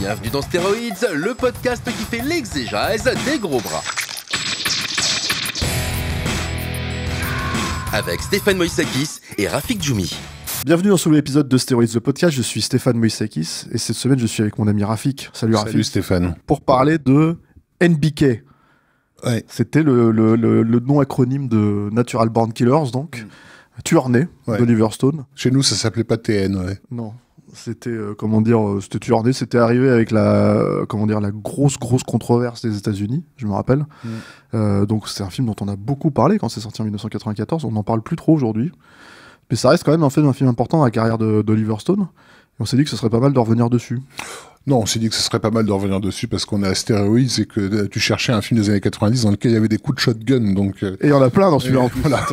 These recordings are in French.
Bienvenue dans Stéroïdes, le podcast qui fait l'exégèse des gros bras. Avec Stéphane Moïsakis et Rafik Djoumi. Bienvenue dans ce nouvel épisode de Stéroïdes, le podcast. Je suis Stéphane Moïsakis et cette semaine je suis avec mon ami Rafik. Salut Rafik. Salut Stéphane. Pour parler de NBK. Ouais. C'était le nom acronyme de Natural Born Killers, donc. Tueur né d'Oliver Stone. Chez nous, ça s'appelait pas TN, ouais. Non. C'était, c'était Tueur né. C'était arrivé avec la grosse controverse des États-Unis, je me rappelle. Donc c'est un film dont on a beaucoup parlé quand c'est sorti en 1994. On n'en parle plus trop aujourd'hui. Mais ça reste quand même un film important dans la carrière d'Oliver Stone. Et on s'est dit que ce serait pas mal de revenir dessus. Non, on s'est dit que ce serait pas mal de revenir dessus parce qu'on est à Stéroïdes et que tu cherchais un film des années 90 dans lequel il y avait des coups de shotgun. Donc, Et il y en a plein dans celui-là en plus. Voilà.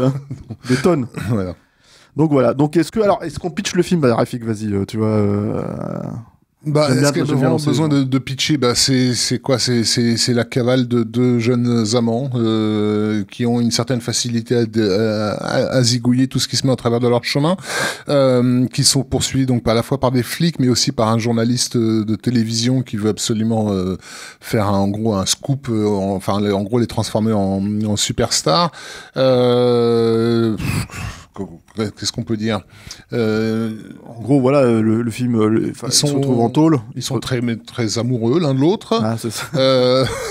Des tonnes. Voilà. Donc voilà. Donc est-ce qu'on pitch le film, Rafik, vas-y, tu vois. Est-ce qu'il y a vraiment besoin de pitcher? C'est quoi? C'est la cavale de deux jeunes amants qui ont une certaine facilité à zigouiller tout ce qui se met au travers de leur chemin, qui sont poursuivis donc à la fois par des flics, mais aussi par un journaliste de télévision qui veut absolument faire en gros un scoop, en gros les transformer en superstars. Qu'est-ce qu'on peut dire? En gros, voilà, le film, ils se retrouvent en tôle. Ils sont très amoureux l'un de l'autre. Ah, c'est ça.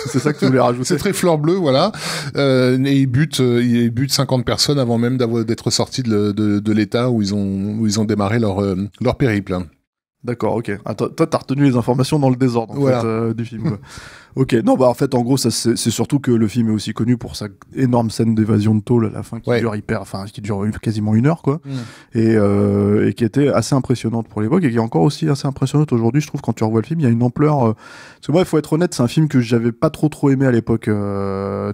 C'est ça que tu voulais rajouter. C'est très fleur bleue, voilà. Et ils butent 50 personnes avant même d'être sortis de l'état où ils ont démarré leur périple. D'accord, ok. Toi, t'as retenu les informations dans le désordre fait, du film. Quoi. Ok, non, en fait, en gros, c'est surtout que le film est aussi connu pour sa énorme scène d'évasion de tôle à la fin qui dure quasiment 1 heure, quoi. Et qui était assez impressionnante pour l'époque et qui est encore aussi assez impressionnante aujourd'hui, je trouve, quand tu revois le film. Il y a une ampleur. Parce que moi, il faut être honnête, c'est un film que j'avais pas trop aimé à l'époque,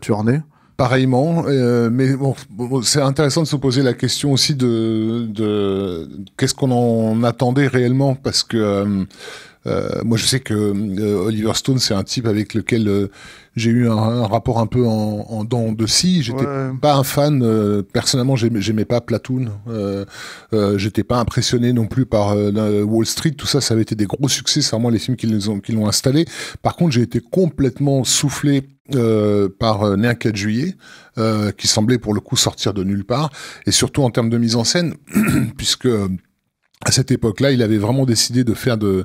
Tueur né. Pareillement, mais bon, c'est intéressant de se poser la question aussi de qu'est-ce qu'on en attendait réellement, parce que moi je sais que Oliver Stone, c'est un type avec lequel j'ai eu un rapport un peu en dents de scie. J'étais pas un fan, personnellement j'aimais pas Platoon, j'étais pas impressionné non plus par Wall Street, tout ça avait été des gros succès, c'est vraiment les films qui l'ont installé. Par contre, j'ai été complètement soufflé par Né un 4 juillet, qui semblait pour le coup sortir de nulle part, et surtout en termes de mise en scène, puisque à cette époque-là, il avait vraiment décidé de faire de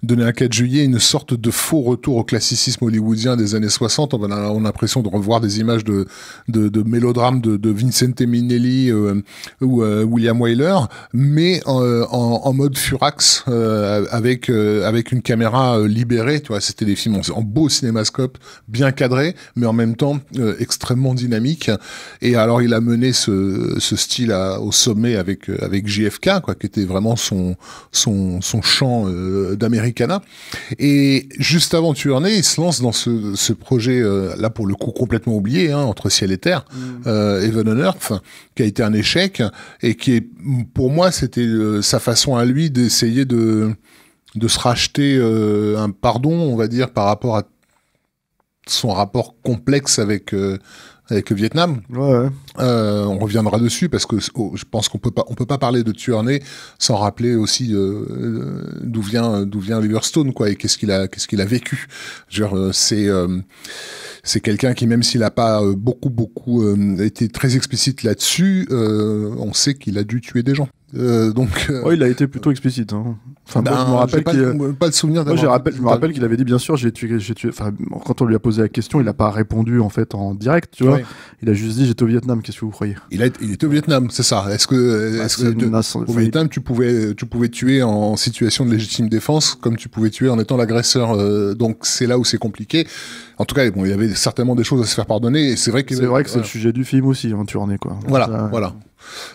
Né un 4 juillet une sorte de faux retour au classicisme hollywoodien des années 60. On a l'impression de revoir des images de mélodrames de Vincente Minnelli ou William Wyler, mais en mode Furax, avec une caméra libérée. Tu vois, c'était des films en beau cinémascope, bien cadrés, mais en même temps extrêmement dynamiques. Et alors, il a mené ce style au sommet avec JFK, quoi, qui était vraiment son chant d'Americana. Et juste avant Tueur né, il se lance dans ce projet là pour le coup complètement oublié, Entre ciel et terre, Heaven and Earth, qui a été un échec et qui est, pour moi, c'était sa façon à lui d'essayer de se racheter un pardon, on va dire, par rapport à son rapport complexe avec le Vietnam. On reviendra dessus parce que je pense qu'on peut pas parler de Tueur né sans rappeler aussi d'où vient Oliver Stone, quoi, et qu'est-ce qu'il a vécu. C'est quelqu'un qui, même s'il a pas beaucoup été très explicite là-dessus, on sait qu'il a dû tuer des gens. Il a été plutôt explicite. Enfin, moi, je me rappelle pas le souvenir. Je me rappelle qu'il avait dit, bien sûr, j'ai tué. Enfin, quand on lui a posé la question, il n'a pas répondu en fait en direct, tu vois. Il a juste dit, j'étais au Vietnam. Qu'est-ce que vous croyez? Il était au Vietnam, c'est ça. Est-ce que au Vietnam, tu pouvais tuer en situation de légitime défense, comme tu pouvais tuer en étant l'agresseur. Donc c'est là où c'est compliqué. En tout cas, il y avait certainement des choses à se faire pardonner. Et c'est vrai que c'est le sujet du film aussi, Tueur né, quoi. Voilà.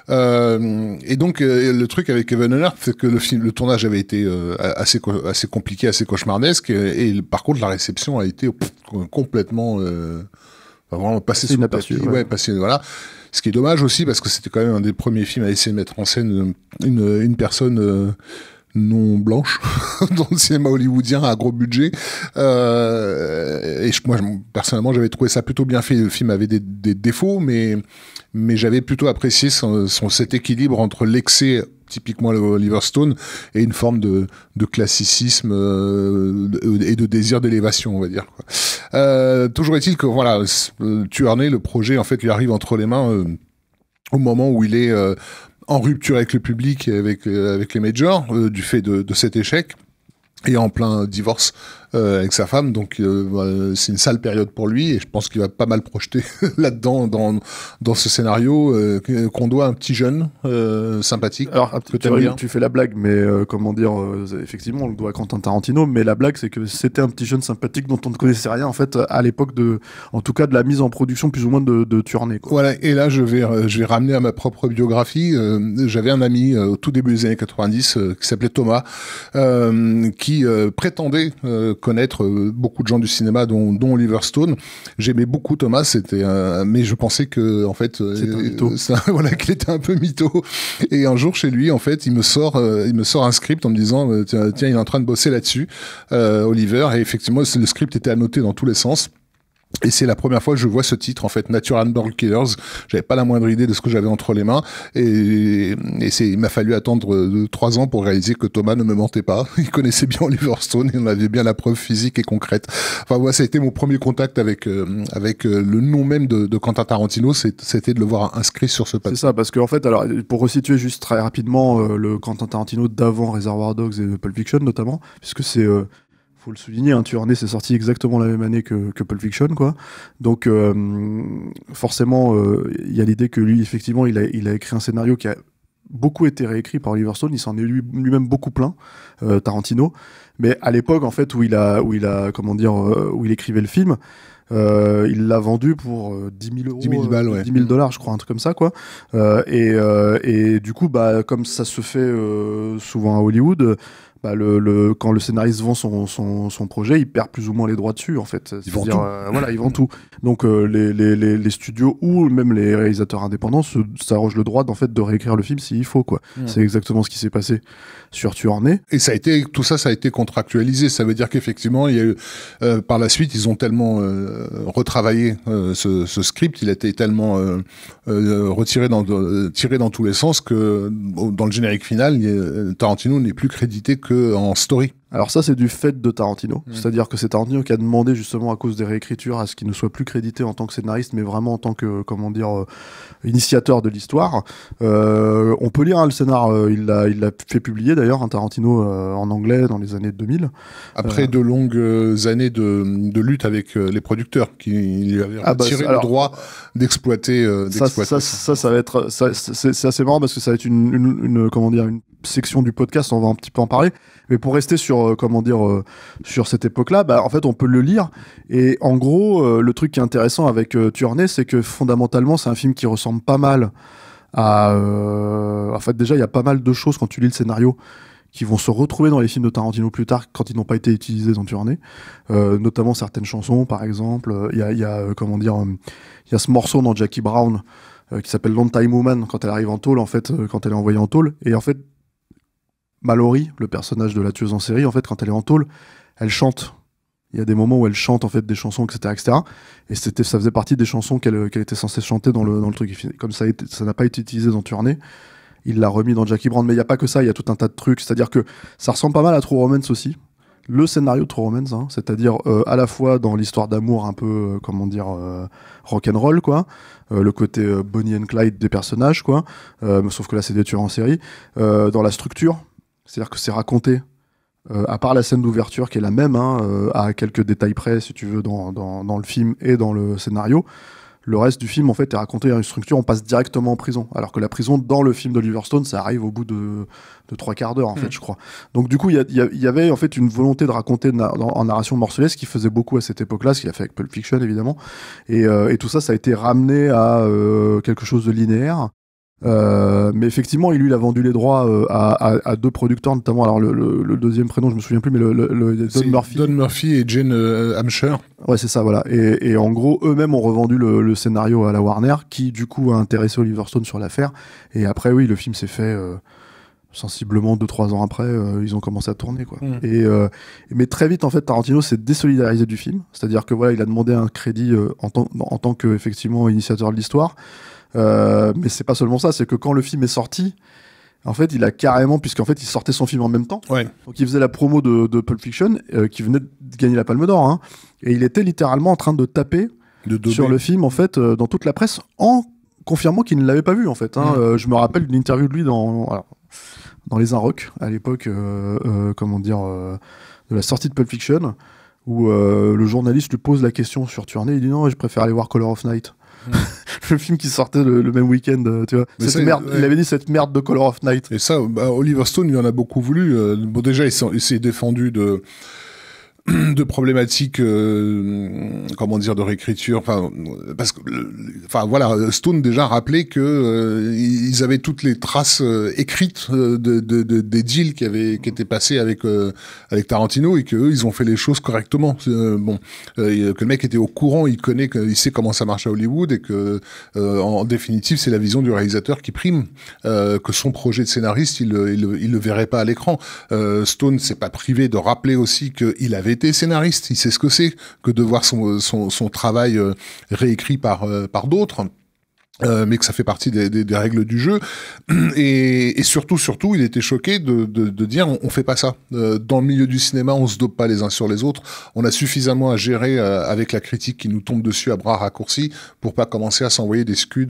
Et donc le truc avec Heaven and Earth, c'est que le tournage avait été assez compliqué, assez cauchemardesque, et par contre la réception a été complètement vraiment passé sous le tapis, voilà. Ce qui est dommage aussi parce que c'était quand même un des premiers films à essayer de mettre en scène une personne non blanche dans le cinéma hollywoodien à gros budget. Et moi, personnellement, j'avais trouvé ça plutôt bien fait. Le film avait des défauts, mais j'avais plutôt apprécié cet équilibre entre l'excès, typiquement Oliver Stone, et une forme de classicisme et de désir d'élévation, on va dire, quoi. Toujours est-il que voilà, Tuerney, le projet en fait lui arrive entre les mains au moment où il est en rupture avec le public et avec les majors du fait de cet échec, et en plein divorce avec sa femme, donc c'est une sale période pour lui, et je pense qu'il va pas mal projeter là-dedans dans ce scénario qu'on doit à un petit jeune sympathique. Alors tu fais la blague, mais comment dire, effectivement on le doit à Quentin Tarantino, mais la blague c'est que c'était un petit jeune sympathique dont on ne connaissait rien en fait à l'époque en tout cas de la mise en production plus ou moins de Tuerney, quoi. Voilà, et là je vais ramener à ma propre biographie. J'avais un ami au tout début des années 90 qui s'appelait Thomas, qui prétendait connaître beaucoup de gens du cinéma, dont Oliver Stone. J'aimais beaucoup Thomas, mais je pensais que en fait voilà, qu'il était un peu mytho. Et un jour chez lui, en fait, il me sort un script en me disant tiens, il est en train de bosser là-dessus, Oliver. Et effectivement, le script était annoté dans tous les sens. Et c'est la première fois que je vois ce titre, en fait, Natural Born Killers. J'avais pas la moindre idée de ce que j'avais entre les mains. Et il m'a fallu attendre 3 ans pour réaliser que Thomas ne me mentait pas. Il connaissait bien Oliver Stone et on avait bien la preuve physique et concrète. Enfin, voilà, ça a été mon premier contact avec le nom même de Quentin Tarantino. C'était de le voir inscrit sur ce papier. C'est ça, parce qu'en fait, alors, pour resituer juste très rapidement le Quentin Tarantino d'avant Reservoir Dogs et Pulp Fiction, notamment, puisque c'est... faut le souligner, hein, Tuerney c'est sorti exactement la même année que Pulp Fiction, quoi. Donc forcément, il y a l'idée que lui, effectivement, il a écrit un scénario qui a beaucoup été réécrit par Oliver Stone. Il s'en est lui-même beaucoup plaint, Tarantino. Mais à l'époque, en fait, où il écrivait le film, il l'a vendu pour 10 000 euros, 10 000 balles, ouais. 10 000 $, je crois, un truc comme ça, quoi. Et du coup, comme ça se fait souvent à Hollywood, quand le scénariste vend son projet, il perd plus ou moins les droits dessus, en fait. C'est-à-dire, voilà, il vend tout. Donc les studios ou même les réalisateurs indépendants s'arrogent le droit de réécrire le film s'il faut, quoi. C'est exactement ce qui s'est passé sur Tuerney. Et tout ça a été contractualisé. Ça veut dire qu'effectivement, il y a eu, par la suite, ils ont tellement retravaillé ce script, il a été tellement tiré dans tous les sens que dans le générique final, Tarantino n'est plus crédité que en story. Alors ça, c'est du fait de Tarantino. C'est-à-dire que c'est Tarantino qui a demandé, justement, à cause des réécritures, à ce qu'il ne soit plus crédité en tant que scénariste, mais vraiment en tant que, initiateur de l'histoire. On peut lire le scénar, il l'a fait publier d'ailleurs, Tarantino, en anglais, dans les années 2000. Après de longues années de lutte avec les producteurs, qui lui avaient retiré le droit d'exploiter. Ça va être... C'est assez marrant, parce que ça va être une section du podcast, on va un petit peu en parler. Mais pour rester sur sur cette époque-là, en fait on peut le lire, et en gros le truc qui est intéressant avec Tuerney, c'est que fondamentalement c'est un film qui ressemble pas mal à en fait déjà il y a pas mal de choses quand tu lis le scénario qui vont se retrouver dans les films de Tarantino plus tard quand ils n'ont pas été utilisés dans Tuerney, notamment certaines chansons par exemple. Il y a ce morceau dans Jackie Brown qui s'appelle Long Time Woman, quand elle arrive en tôle, en fait, quand elle est envoyée en tôle, et en fait Mallory, le personnage de la tueuse en série, en fait, quand elle est en tôle, elle chante. Il y a des moments où elle chante en fait des chansons, etc., etc. Et ça faisait partie des chansons qu'elle était censée chanter dans le truc. Comme ça n'a pas été utilisé dans Tuerney, il l'a remis dans Jackie Brown. Mais il n'y a pas que ça, il y a tout un tas de trucs. C'est-à-dire que ça ressemble pas mal à True Romance aussi. Le scénario de True Romance, c'est-à-dire à la fois dans l'histoire d'amour un peu, rock'n'roll, quoi. Le côté Bonnie and Clyde des personnages, quoi. Sauf que là, c'est des tueurs en série. Dans la structure. C'est-à-dire que c'est raconté, à part la scène d'ouverture qui est la même, à quelques détails près, si tu veux, dans le film et dans le scénario. Le reste du film, en fait, est raconté dans une structure, on passe directement en prison. Alors que la prison, dans le film d'Oliver Stone, ça arrive au bout de 3/4 d'heure, en fait, je crois. Donc, du coup, il y avait, en fait, une volonté de raconter en narration morcelée, ce qu'il faisait beaucoup à cette époque-là, ce qu'il a fait avec Pulp Fiction, évidemment. Et tout ça, ça a été ramené à quelque chose de linéaire. Mais effectivement, il a vendu les droits à 2 producteurs, notamment, alors le deuxième prénom je me souviens plus, mais Don Murphy. Don Murphy et Jane Hamsher. Ouais, c'est ça, voilà. Et en gros, eux-mêmes ont revendu le scénario à la Warner, qui du coup a intéressé Oliver Stone sur l'affaire. Et après, oui, le film s'est fait sensiblement 2-3 ans après, ils ont commencé à tourner, quoi. Mais très vite, en fait, Tarantino s'est désolidarisé du film. C'est-à-dire que voilà, il a demandé un crédit en tant que effectivement initiateur de l'histoire. Mais c'est pas seulement ça, c'est que quand le film est sorti, en fait, il a carrément, puisqu'en fait, il sortait son film en même temps. Ouais. Donc, il faisait la promo de Pulp Fiction, qui venait de gagner la Palme d'Or, hein, et il était littéralement en train de taper sur le film, en fait, dans toute la presse, en confirmant qu'il ne l'avait pas vu, en fait. Hein. Je me rappelle d'une interview de lui dans Les Inrocks, à l'époque, de la sortie de Pulp Fiction, où le journaliste lui pose la question sur Tournée, il dit non, je préfère aller voir Color of Night. Le film qui sortait le même week-end, tu vois. Il avait dit cette merde de Color of Night. Et ça, Oliver Stone, il en a beaucoup voulu. Bon, déjà, il s'est défendu de problématiques, de réécriture. Parce que, voilà, Stone déjà rappelé que ils avaient toutes les traces écrites des deals qui étaient passés avec Tarantino et que eux, ils ont fait les choses correctement. Que le mec était au courant, il sait comment ça marche à Hollywood et que en définitive, c'est la vision du réalisateur qui prime. Que son projet de scénariste, il le verrait pas à l'écran. Stone s'est pas privé de rappeler aussi qu'il avait été scénariste, il sait ce que c'est que de voir son travail réécrit par d'autres. Mais que ça fait partie des règles du jeu et surtout il était choqué de dire on fait pas ça dans le milieu du cinéma, on se dope pas les uns sur les autres, on a suffisamment à gérer avec la critique qui nous tombe dessus à bras raccourcis pour pas commencer à s'envoyer des scuds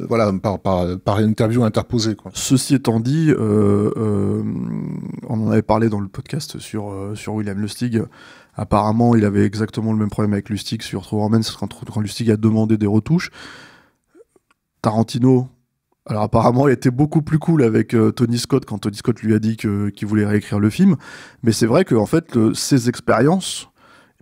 par une interview interposée, quoi. Ceci étant dit, on en avait parlé dans le podcast sur William Lustig. Apparemment, il avait exactement le même problème avec Lustig sur True Romance quand Lustig a demandé des retouches. Tarantino, alors apparemment, il était beaucoup plus cool avec Tony Scott quand Tony Scott lui a dit qu'il voulait réécrire le film. Mais c'est vrai que en fait, ses expériences,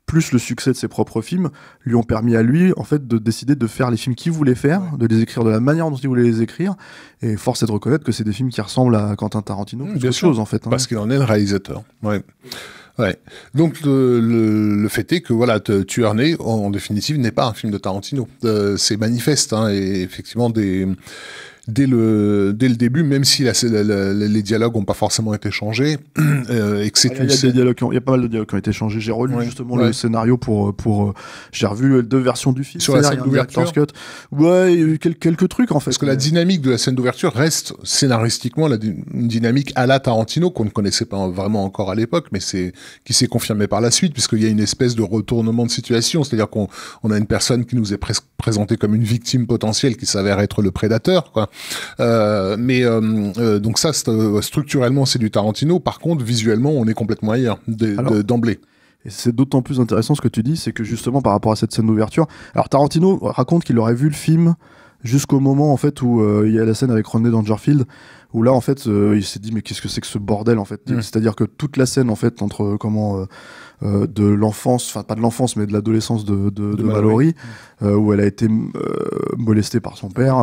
plus le succès de ses propres films, lui ont permis à lui en fait de décider de faire les films qu'il voulait faire, de les écrire de la manière dont il voulait les écrire. Et force est de reconnaître que c'est des films qui ressemblent à Quentin Tarantino. Bien sûr, chose, en fait. Parce qu'il en est le réalisateur. Ouais. Ouais. Donc le fait est que voilà, Tuerney en définitive n'est pas un film de Tarantino. C'est manifeste, hein, et effectivement dès le début, même si les dialogues n'ont pas forcément été changés, et que c'est il y a pas mal de dialogues qui ont été changés. J'ai relu justement le scénario pour j'ai revu 2 versions du film. Sur la scène d'ouverture. Ouais, il y a eu quelques trucs en fait. Parce que la dynamique de la scène d'ouverture reste scénaristiquement une dynamique à la Tarantino qu'on ne connaissait pas vraiment encore à l'époque, mais qui s'est confirmée par la suite, puisqu'il y a une espèce de retournement de situation. C'est-à-dire qu'on a une personne qui nous est présentée comme une victime potentielle qui s'avère être le prédateur, quoi. Donc ça, structurellement, c'est du Tarantino. Par contre, visuellement, on est complètement ailleurs d'emblée. Et c'est d'autant plus intéressant ce que tu dis, c'est que justement par rapport à cette scène d'ouverture, alors Tarantino raconte qu'il aurait vu le film jusqu'au moment en fait où il y a la scène avec Rodney Dangerfield, où là en fait il s'est dit mais qu'est-ce que c'est que ce bordel en fait. C'est-à-dire que toute la scène en fait entre de l'enfance, enfin pas de l'enfance mais de l'adolescence de Mallory, où elle a été molestée par son père,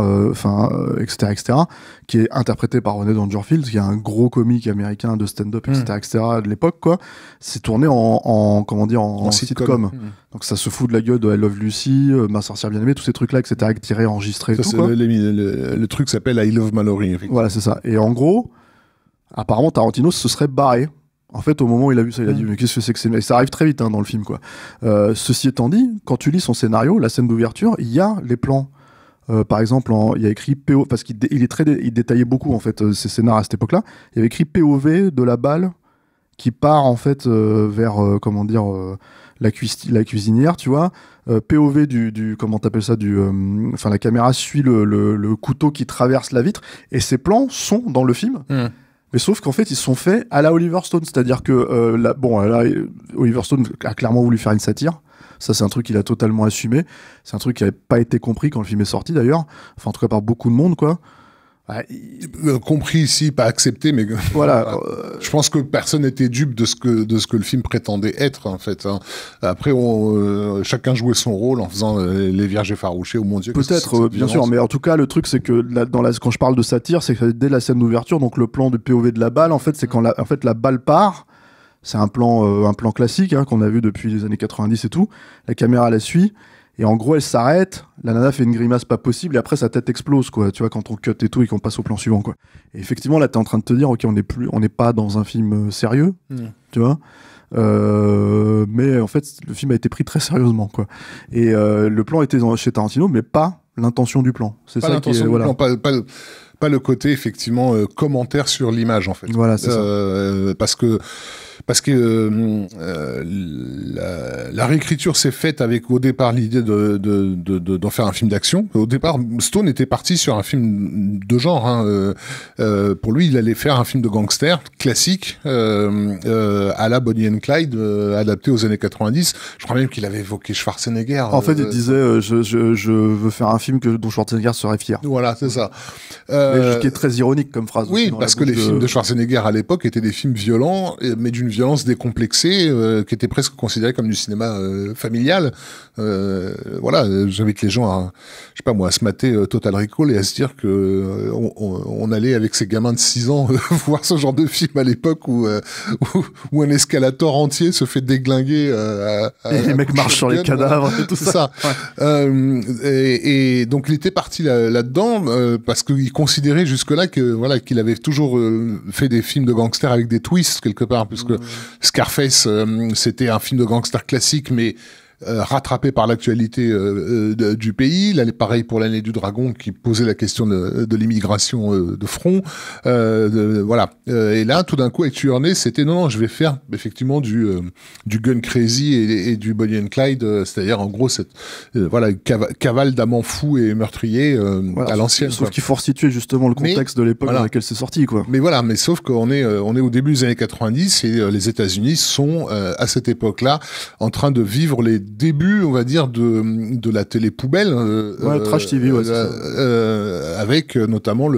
etc., qui est interprété par Rodney Dangerfield, qui est un gros comique américain de stand-up, etc., de l'époque, quoi. C'est tourné en sitcom. Donc ça se fout de la gueule de I Love Lucy, Ma sorcière bien aimée, tous ces trucs-là, etc., tirés, enregistrés, ça, tout, quoi. Le truc s'appelle I Love Mallory. Voilà, c'est ça. Et en gros, apparemment Tarantino se serait barré. En fait, au moment où il a vu ça, il a dit mais qu'est-ce que c'est que c'est... Et ça arrive très vite dans le film, quoi. Ceci étant dit, quand tu lis son scénario, la scène d'ouverture, il y a les plans. Par exemple, il y a écrit PO, parce qu'il il détaillait beaucoup en fait ses scénars à cette époque-là. Il y avait écrit POV de la balle qui part en fait vers la cuisinière, tu vois. POV du comment t'appelles ça, la caméra suit le couteau qui traverse la vitre, et ces plans sont dans le film. Mais sauf qu'en fait, ils sont faits à la Oliver Stone. C'est-à-dire que Oliver Stone a clairement voulu faire une satire. Ça, c'est un truc qu'il a totalement assumé. C'est un truc qui n'avait pas été compris quand le film est sorti, d'ailleurs. Enfin, en tout cas, par beaucoup de monde, quoi. Compris ici, pas accepté, mais voilà. Je pense que personne n'était dupe de ce que le film prétendait être, en fait. Hein. Après, chacun jouait son rôle en faisant les vierges effarouchées, oh mon Dieu. Peut-être, bien sûr, mais en tout cas, le truc, c'est que quand je parle de satire, c'est que dès la scène d'ouverture, donc le plan de POV de la balle, en fait, c'est quand la balle part. C'est un plan classique, hein, qu'on a vu depuis les années 90 et tout. La caméra la suit. Et en gros, elle s'arrête, la nana fait une grimace pas possible, et après sa tête explose, quoi. Tu vois, quand on cut et tout, et qu'on passe au plan suivant, quoi. Et effectivement, là, t'es en train de te dire, ok, on n'est pas dans un film sérieux, tu vois. Mais en fait, le film a été pris très sérieusement, quoi. Et le plan était chez Tarantino, mais pas l'intention du plan. C'est pas ça l'intention du plan, pas le côté effectivement commentaire sur l'image en fait. Voilà, c'est ça. Parce que la réécriture s'est faite avec au départ l'idée d'en faire un film d'action. Au départ, Stone était parti sur un film de genre. Hein. Pour lui, il allait faire un film de gangster classique à la Bonnie and Clyde, adapté aux années 90. Je crois même qu'il avait évoqué Schwarzenegger. En fait, il disait je veux faire un film dont Schwarzenegger serait fier. Voilà, c'est ça. Ce qui est très ironique comme phrase. Oui, parce que les films de Schwarzenegger à l'époque étaient des films violents, mais d'une violence décomplexée, qui était presque considérée comme du cinéma familial. Voilà, j'invite les gens à, je sais pas moi, à se mater Total Recall et à se dire que on allait avec ces gamins de 6 ans voir ce genre de film à l'époque où un escalator entier se fait déglinguer. Et les mecs marchent sur les cadavres et tout ça. Ouais. Et donc il était parti là-dedans parce qu'il considérait jusque-là que voilà qu'il avait toujours fait des films de gangsters avec des twists quelque part, puisque Scarface c'était un film de gangster classique, mais rattrapé par l'actualité du pays. Là, pareil pour l'année du dragon qui posait la question de l'immigration de front. Voilà. Et là, tout d'un coup, avec Tuernay, c'était non, je vais faire effectivement du Gun Crazy et du Bonnie and Clyde, c'est-à-dire en gros cette voilà cavale d'amants fous et meurtriers voilà, à l'ancienne. Sauf qu'il faut resituer justement le contexte de l'époque dans laquelle c'est sorti, quoi. Mais voilà, mais sauf qu'on est au début des années 90 et les États-Unis sont à cette époque-là en train de vivre les débuts, on va dire, de la télé poubelle, trash TV, ouais, avec notamment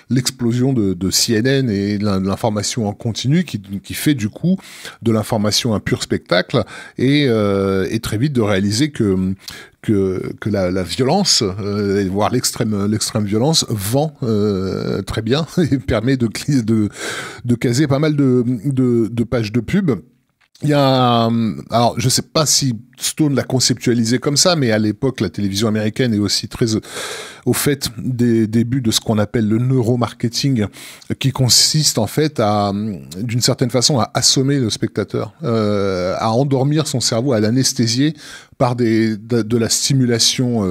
l'explosion de CNN et de l'information en continu qui fait du coup de l'information un pur spectacle et très vite de réaliser que la violence, voire l'extrême violence, vend très bien et permet de caser pas mal de pages de pub. Il y a alors je sais pas si Stone l'a conceptualisé comme ça, mais à l'époque la télévision américaine est aussi très au fait des débuts de ce qu'on appelle le neuromarketing, qui consiste en fait d'une certaine façon à assommer le spectateur, à endormir son cerveau, à l'anesthésier par de la stimulation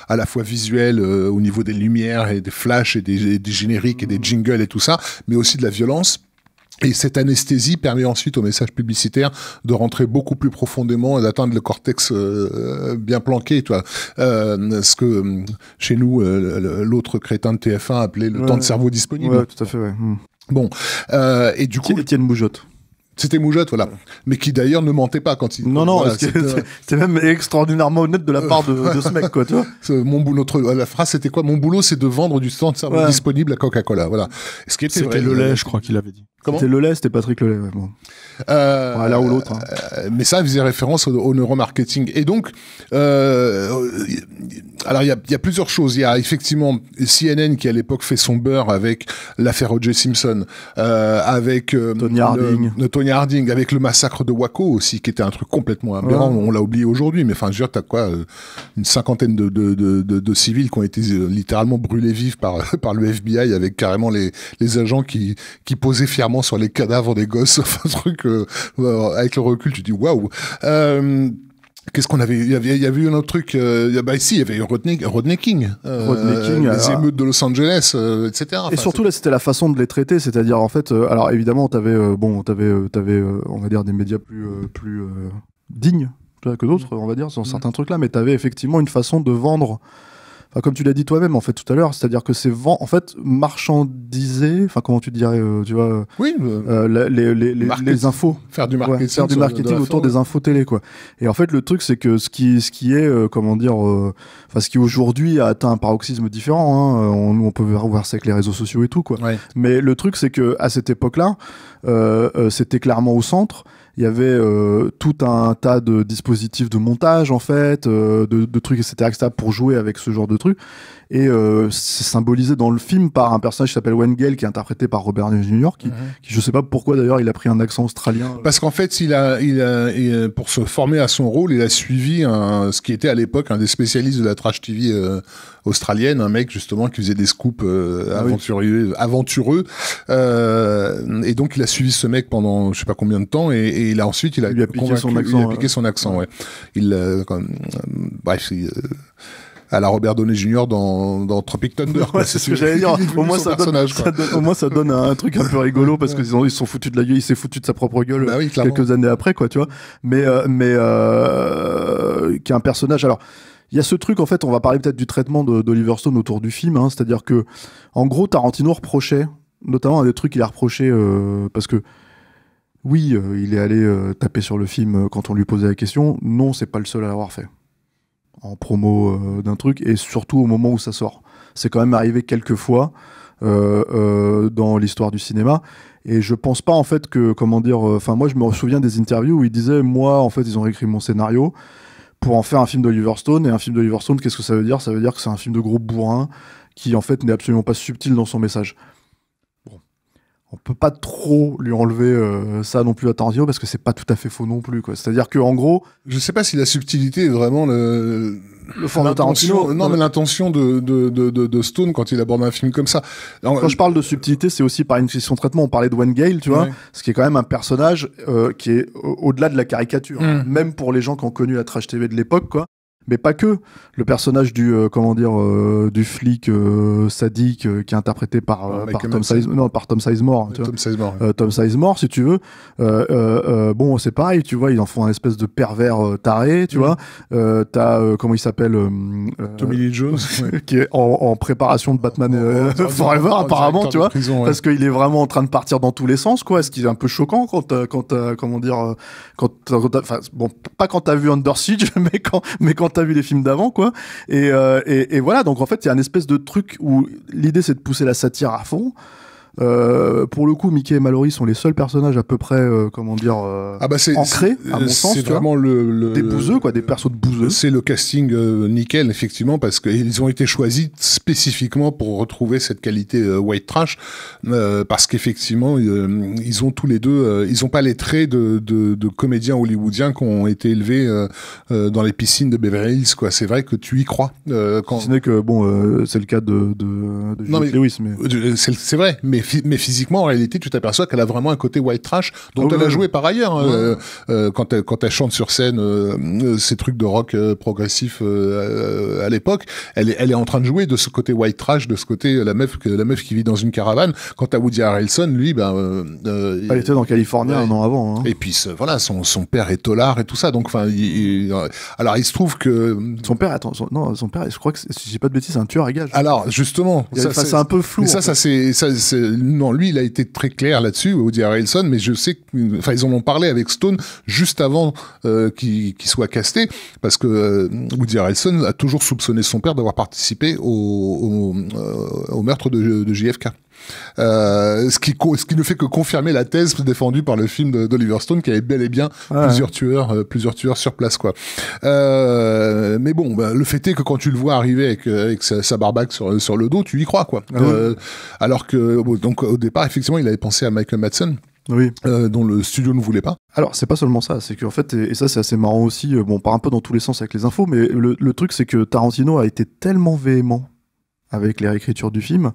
à la fois visuelle au niveau des lumières et des flashs et des génériques et des jingles et tout ça, mais aussi de la violence. Et cette anesthésie permet ensuite au message publicitaire de rentrer beaucoup plus profondément et d'atteindre le cortex bien planqué, tu vois. Ce que chez nous l'autre crétin de TF1 appelait le temps de cerveau disponible. Ouais, tout à fait. Ouais. Bon, et du coup, Étienne Moujotte. C'était Moujotte, voilà. Mais qui d'ailleurs ne mentait pas quand il... Non, voilà, c'était même extraordinairement honnête de la part de ce mec, quoi, tu vois. La phrase, c'était quoi? Mon boulot, c'est de vendre du temps de cerveau disponible à Coca-Cola, voilà. Ce qui était c'était le lait, je crois qu'il avait dit. Comment? C'était le lait, c'était Patrick Lelay, ouais, bon. L'un ou l'autre. Hein. Mais ça faisait référence au neuromarketing. Et donc, alors il y a plusieurs choses. Il y a effectivement CNN qui à l'époque fait son beurre avec l'affaire O.J. Simpson, avec Tony Harding, avec le massacre de Waco aussi, qui était un truc complètement aberrant. On l'a oublié aujourd'hui, mais enfin, je veux dire, t'as quoi, une cinquantaine de civils qui ont été littéralement brûlés vifs par le FBI, avec carrément les agents qui posaient fièrement sur les cadavres des gosses. Enfin, un truc avec le recul, tu dis waouh. Qu'est-ce qu'on avait? Il y avait eu un autre truc. Ici, il y avait eu Rodney King, les émeutes de Los Angeles, etc. Enfin, et surtout là, c'était la façon de les traiter, c'est-à-dire en fait, alors évidemment, t'avais, on va dire des médias plus dignes que d'autres, on va dire, sur certains trucs là, mais t'avais effectivement une façon de vendre. Enfin, comme tu l'as dit toi-même en fait tout à l'heure, c'est-à-dire que c'est en fait marchandiser, enfin comment tu dirais, tu vois, oui, les infos, faire du marketing, faire du marketing autour des infos télé, quoi. Et en fait le truc c'est que ce qui est ce qui aujourd'hui a atteint un paroxysme différent, hein, on peut voir ça avec les réseaux sociaux et tout, quoi. Ouais. Mais le truc c'est que à cette époque-là, c'était clairement au centre. il y avait tout un tas de dispositifs de montage en fait, de trucs etc., pour jouer avec ce genre de trucs. Et c'est symbolisé dans le film par un personnage qui s'appelle Wayne Gale, qui est interprété par Robert Downey Jr., qui je sais pas pourquoi d'ailleurs il a pris un accent australien. Parce qu'en fait, pour se former à son rôle, il a suivi ce qui était à l'époque un des spécialistes de la trash TV australienne, un mec justement qui faisait des scoops aventureux. Et donc il a suivi ce mec pendant je sais pas combien de temps, et il a ensuite il a piqué son accent. Il a piqué son accent, ouais. Bref. À la Robert Downey Jr. dans Tropic Thunder. Ouais, c'est ce que j'allais dire. Au moins, ça donne un truc un peu rigolo parce qu'ils se sont foutus de la gueule, il s'est foutu de sa propre gueule quelques années après, quoi, tu vois. Mais qui est un personnage. Alors, il y a ce truc, en fait, on va parler peut-être du traitement d'Oliver Stone autour du film, hein, c'est-à-dire que, en gros, Tarantino reprochait, notamment un des trucs qu'il a reproché, parce que, oui, il est allé taper sur le film quand on lui posait la question. Non, c'est pas le seul à l'avoir fait. En promo d'un truc, et surtout au moment où ça sort. C'est quand même arrivé quelques fois dans l'histoire du cinéma, et je pense pas en fait que, moi je me souviens des interviews où il disait, moi en fait ils ont écrit mon scénario pour en faire un film d'Oliver Stone, et un film d'Oliver Stone, qu'est-ce que ça veut dire? Ça veut dire que c'est un film de gros bourrin qui en fait n'est absolument pas subtil dans son message. On peut pas trop lui enlever ça non plus à Tarantino, parce que c'est pas tout à fait faux non plus, quoi. C'est-à-dire que en gros, je sais pas si la subtilité est vraiment le fond de Tarantino. Non, mais l'intention de Stone quand il aborde un film comme ça. Alors, quand je parle de subtilité, c'est aussi par une question de traitement. On parlait de Wayne Gale, tu vois, ce qui est quand même un personnage qui est au-delà de la caricature, même pour les gens qui ont connu la trash TV de l'époque, quoi. Mais pas que. Le personnage du flic sadique qui est interprété par Tom Sizemore. Tom Sizemore, si tu veux. Bon, c'est pareil, tu vois, ils en font un espèce de pervers taré, tu vois. T'as comment il s'appelle Tommy Lee Jones, qui est en préparation de Batman Forever apparemment, tu vois, parce qu'il est vraiment en train de partir dans tous les sens, quoi. Ce qui est un peu choquant quand pas quand t'as vu Under Siege, mais quand t'as vu les films d'avant, quoi. Et voilà, donc en fait, il y a une espèce de truc où l'idée c'est de pousser la satire à fond. Pour le coup, Mickey et Mallory sont les seuls personnages à peu près, ancrés, à mon sens. C'est vraiment des bouseux, quoi, des persos de bouseux. C'est le casting nickel, effectivement, parce qu'ils ont été choisis spécifiquement pour retrouver cette qualité white trash, parce qu'effectivement, ils ont tous les deux, ils ont pas les traits de comédiens hollywoodiens qui ont été élevés dans les piscines de Beverly Hills, quoi. C'est vrai que tu y crois. Si ce n'est que, c'est le cas de Juliette Lewis, mais... C'est vrai, mais physiquement, en réalité, tu t'aperçois qu'elle a vraiment un côté white trash dont elle a joué par ailleurs. Quand elle chante sur scène ces trucs de rock progressif à l'époque, elle est en train de jouer de ce côté white trash, de ce côté la meuf qui vit dans une caravane. Quant à Woody Harrelson, lui, elle était dans Californie un an avant. Hein. Et puis voilà, son père est tolard et tout ça. Donc enfin, alors il se trouve que son père, son père, je crois que si j'ai pas de bêtises, c'est un tueur à gages. Alors justement, c'est un peu flou. Mais non, lui, il a été très clair là-dessus, Woody Harrelson, mais je sais ils en ont parlé avec Stone juste avant qu'il soit casté, parce que Woody Harrelson a toujours soupçonné son père d'avoir participé au meurtre de JFK. Ce qui ne fait que confirmer la thèse défendue par le film d'Oliver Stone, qui avait bel et bien plusieurs tueurs sur place, quoi. Mais bon, le fait est que quand tu le vois arriver avec sa barbaque sur le dos, tu y crois, quoi. Alors que donc au départ, effectivement, il avait pensé à Michael Madsen. Oui. Dont le studio ne voulait pas. Alors, c'est pas seulement ça, c'est qu'en fait, et ça c'est assez marrant aussi, on part un peu dans tous les sens avec les infos, mais le truc c'est que Tarantino a été tellement véhément avec les réécritures du film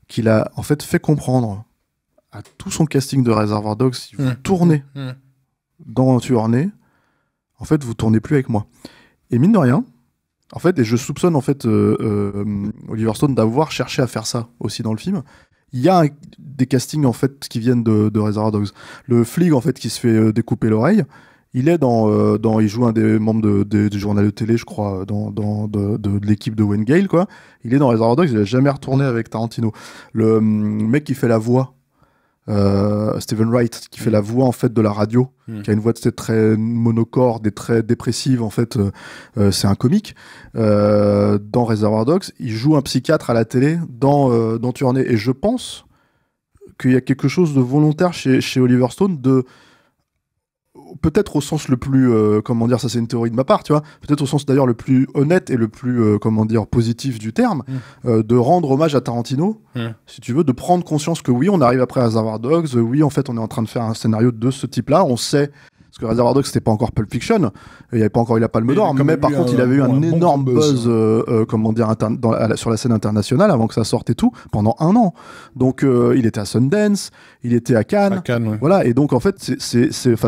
qu'il a en fait comprendre à tout son casting de Reservoir Dogs, si vous tournez dans Tueur-Né, en fait, vous tournez plus avec moi. Et mine de rien, en fait, et je soupçonne en fait Oliver Stone d'avoir cherché à faire ça aussi dans le film. Il y a des castings en fait qui viennent de Reservoir Dogs. Le flic en fait qui se fait découper l'oreille, il est il joue un des membres du journal de télé, je crois, de l'équipe de Wayne Gale, quoi. Il est dans Reservoir Dogs, il a jamais retourné avec Tarantino. Le mec qui fait la voix, Stephen Wright, qui fait la voix en fait de la radio, qui a une voix très monocorde et très dépressive en fait, c'est un comique. Dans Reservoir Dogs, il joue un psychiatre à la télé dans Tueur-Né, et je pense qu'il y a quelque chose de volontaire chez Oliver Stone peut-être au sens le plus, comment dire, ça c'est une théorie de ma part, tu vois, peut-être au sens d'ailleurs le plus honnête et le plus, comment dire, positif du terme, de rendre hommage à Tarantino, si tu veux, de prendre conscience que oui, on arrive après Reservoir Dogs, oui, en fait, on est en train de faire un scénario de ce type-là, on sait. Parce que Reservoir Dogs, c'était pas encore Pulp Fiction, il n'y avait pas encore eu la Palme d'Or, mais par contre, il avait eu un énorme buzz, comment dire, sur la scène internationale avant que ça sorte et tout, pendant 1 an. Donc, il était à Sundance, il était à Cannes. Voilà, et donc, en fait,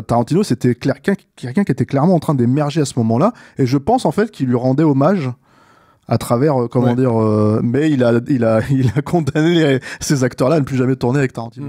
Tarantino, c'était quelqu'un qui était clairement en train d'émerger à ce moment-là, et je pense, en fait, qu'il lui rendait hommage à travers, mais il a condamné ces acteurs-là à ne plus jamais tourner avec Tarantino.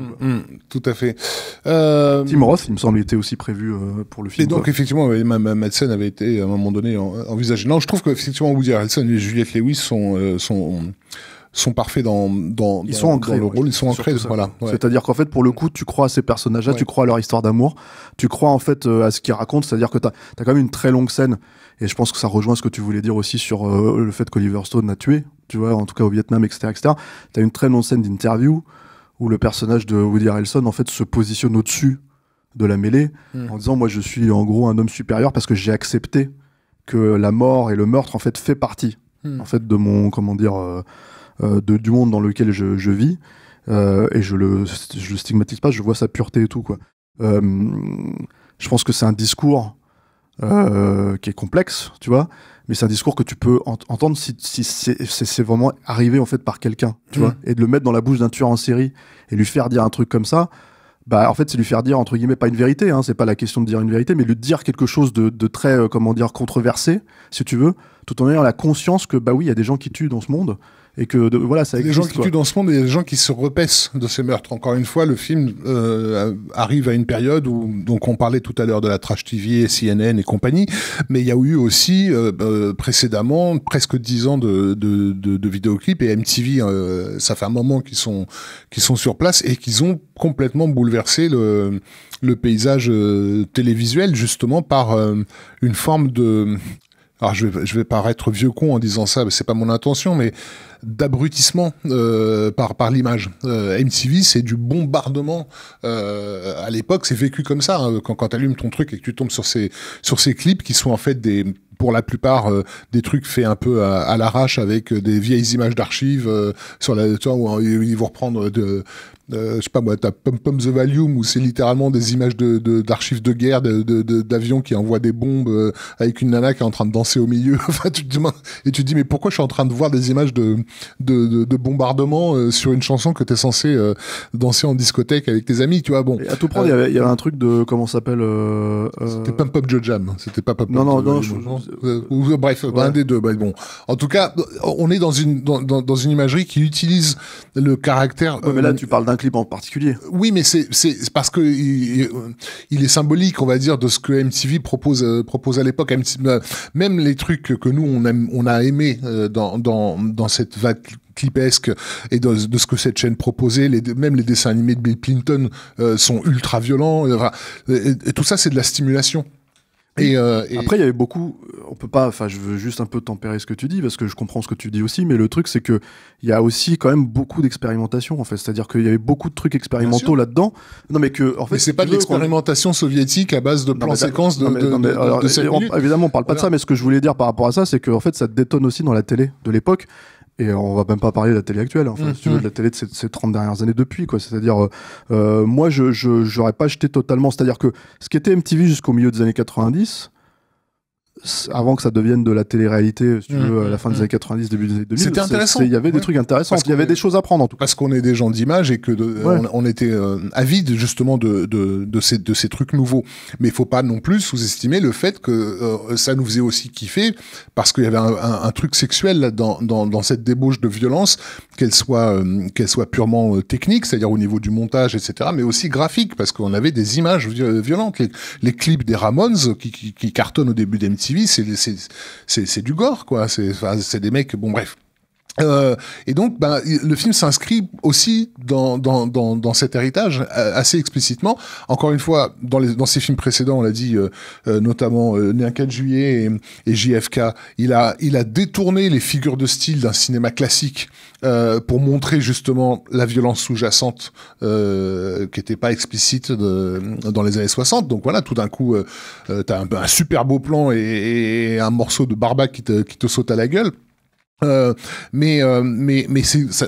Tout à fait. Tim Roth, il me semble, était aussi prévu pour le film. Et donc, effectivement, Madsen avait été, à un moment donné, envisagé. Non, je trouve qu'effectivement, Woody Harrelson et Juliette Lewis sont parfaits dans le rôle, ils sont ancrés, voilà. Ouais. C'est-à-dire qu'en fait, pour le coup, tu crois à ces personnages-là, tu crois à leur histoire d'amour, tu crois en fait à ce qu'ils racontent, c'est-à-dire que t'as quand même une très longue scène, et je pense que ça rejoint ce que tu voulais dire aussi sur le fait qu'Oliver Stone a tué, tu vois, en tout cas au Vietnam, etc., etc. T'as une très longue scène d'interview où le personnage de Woody Harrelson, en fait, se positionne au-dessus de la mêlée, en disant, moi, je suis en gros un homme supérieur parce que j'ai accepté que la mort et le meurtre, en fait, fait partie, en fait, de mon, comment dire, du monde dans lequel je vis, et je le stigmatise pas, je vois sa pureté et tout, quoi. Je pense que c'est un discours qui est complexe, tu vois, mais c'est un discours que tu peux entendre si c'est vraiment arrivé en fait par quelqu'un, tu vois, et de le mettre dans la bouche d'un tueur en série et lui faire dire un truc comme ça, bah en fait c'est lui faire dire entre guillemets pas une vérité, hein, c'est pas la question de dire une vérité, mais lui dire quelque chose de très comment dire controversé, si tu veux, tout en ayant la conscience que bah oui il y a des gens qui tuent dans ce monde. Et que voilà, ça existe. Il y a des gens qui tuent dans ce monde et il y a des gens qui se repaissent de ces meurtres. Encore une fois, le film arrive à une période où, donc on parlait tout à l'heure de la trash TV, CNN et compagnie, mais il y a eu aussi précédemment presque 10 ans de vidéoclips, et MTV, ça fait un moment qu'ils sont sur place et qu'ils ont complètement bouleversé le paysage télévisuel, justement par une forme de... Alors je vais paraître vieux con en disant ça, mais c'est pas mon intention, mais d'abrutissement par l'image. MTV, c'est du bombardement. À l'époque, c'est vécu comme ça, hein, quand tu allumes ton truc et que tu tombes sur ces clips qui sont en fait pour la plupart des trucs faits un peu à l'arrache avec des vieilles images d'archives sur la, tu vois, où ils vont reprendre je sais pas moi, t'as Pump the Volume où c'est littéralement des images d'archives de guerre, d'avions qui envoient des bombes avec une nana qui est en train de danser au milieu. Enfin, tu te dis mais pourquoi je suis en train de voir des images de bombardement sur une chanson que t'es censé danser en discothèque avec tes amis, tu vois. Bon. Et à tout prendre, il y avait un truc de comment ça s'appelle C'était Pump Up Joe Jam, c'était pas Pump non, Up. Non, bref, ouais. Un des deux. Bah, bon, en tout cas, on est dans une imagerie qui utilise le caractère. Ouais, mais là, tu parles d'un clip en particulier. Oui, mais c'est parce que il est symbolique, on va dire, de ce que MTV propose à l'époque. Même les trucs que nous on a aimé dans cette vague clipesque et de ce que cette chaîne proposait, même les dessins animés de Bill Clinton sont ultra violents. Et tout ça, c'est de la stimulation. Et après, il y avait beaucoup. On peut pas. Enfin, je veux juste un peu tempérer ce que tu dis parce que je comprends ce que tu dis aussi. Mais le truc, c'est que il y a aussi quand même beaucoup d'expérimentation. En fait, c'est-à-dire qu'il y avait beaucoup de trucs expérimentaux là-dedans. Non, mais que en fait, mais c'est pas de l'expérimentation soviétique à base de plans séquences de 7 minutes. Évidemment, on parle pas de ça. Mais ce que je voulais dire par rapport à ça, c'est que en fait, ça détonne aussi dans la télé de l'époque. Et on va même pas parler de la télé actuelle, enfin, si tu veux, de la télé de ces 30 dernières années depuis, quoi. C'est-à-dire, moi, j'aurais pas jeté totalement. C'est-à-dire que ce qui était MTV jusqu'au milieu des années 90, avant que ça devienne de la télé-réalité, si tu veux, à la fin des années 90, début des années 2000. C'était intéressant. Il y avait des trucs intéressants. Il y avait des choses à prendre, en tout cas. Parce qu'on est des gens d'image et que on était avides, justement, de ces trucs nouveaux. Mais il faut pas non plus sous-estimer le fait que ça nous faisait aussi kiffer parce qu'il y avait un truc sexuel là, dans cette débauche de violence, qu'elle soit purement technique, c'est-à-dire au niveau du montage, etc., mais aussi graphique, parce qu'on avait des images violentes. Les clips des Ramones qui cartonnent au début d'MTV, c'est du gore, quoi. C'est des mecs, bon, bref. Et donc, le film s'inscrit aussi dans cet héritage assez explicitement. Encore une fois, dans ses films précédents, on l'a dit, notamment Né un 4 juillet et JFK, il a détourné les figures de style d'un cinéma classique pour montrer justement la violence sous-jacente qui n'était pas explicite dans les années 60. Donc voilà, tout d'un coup, t'as un super beau plan et un morceau de barbac qui te saute à la gueule. Mais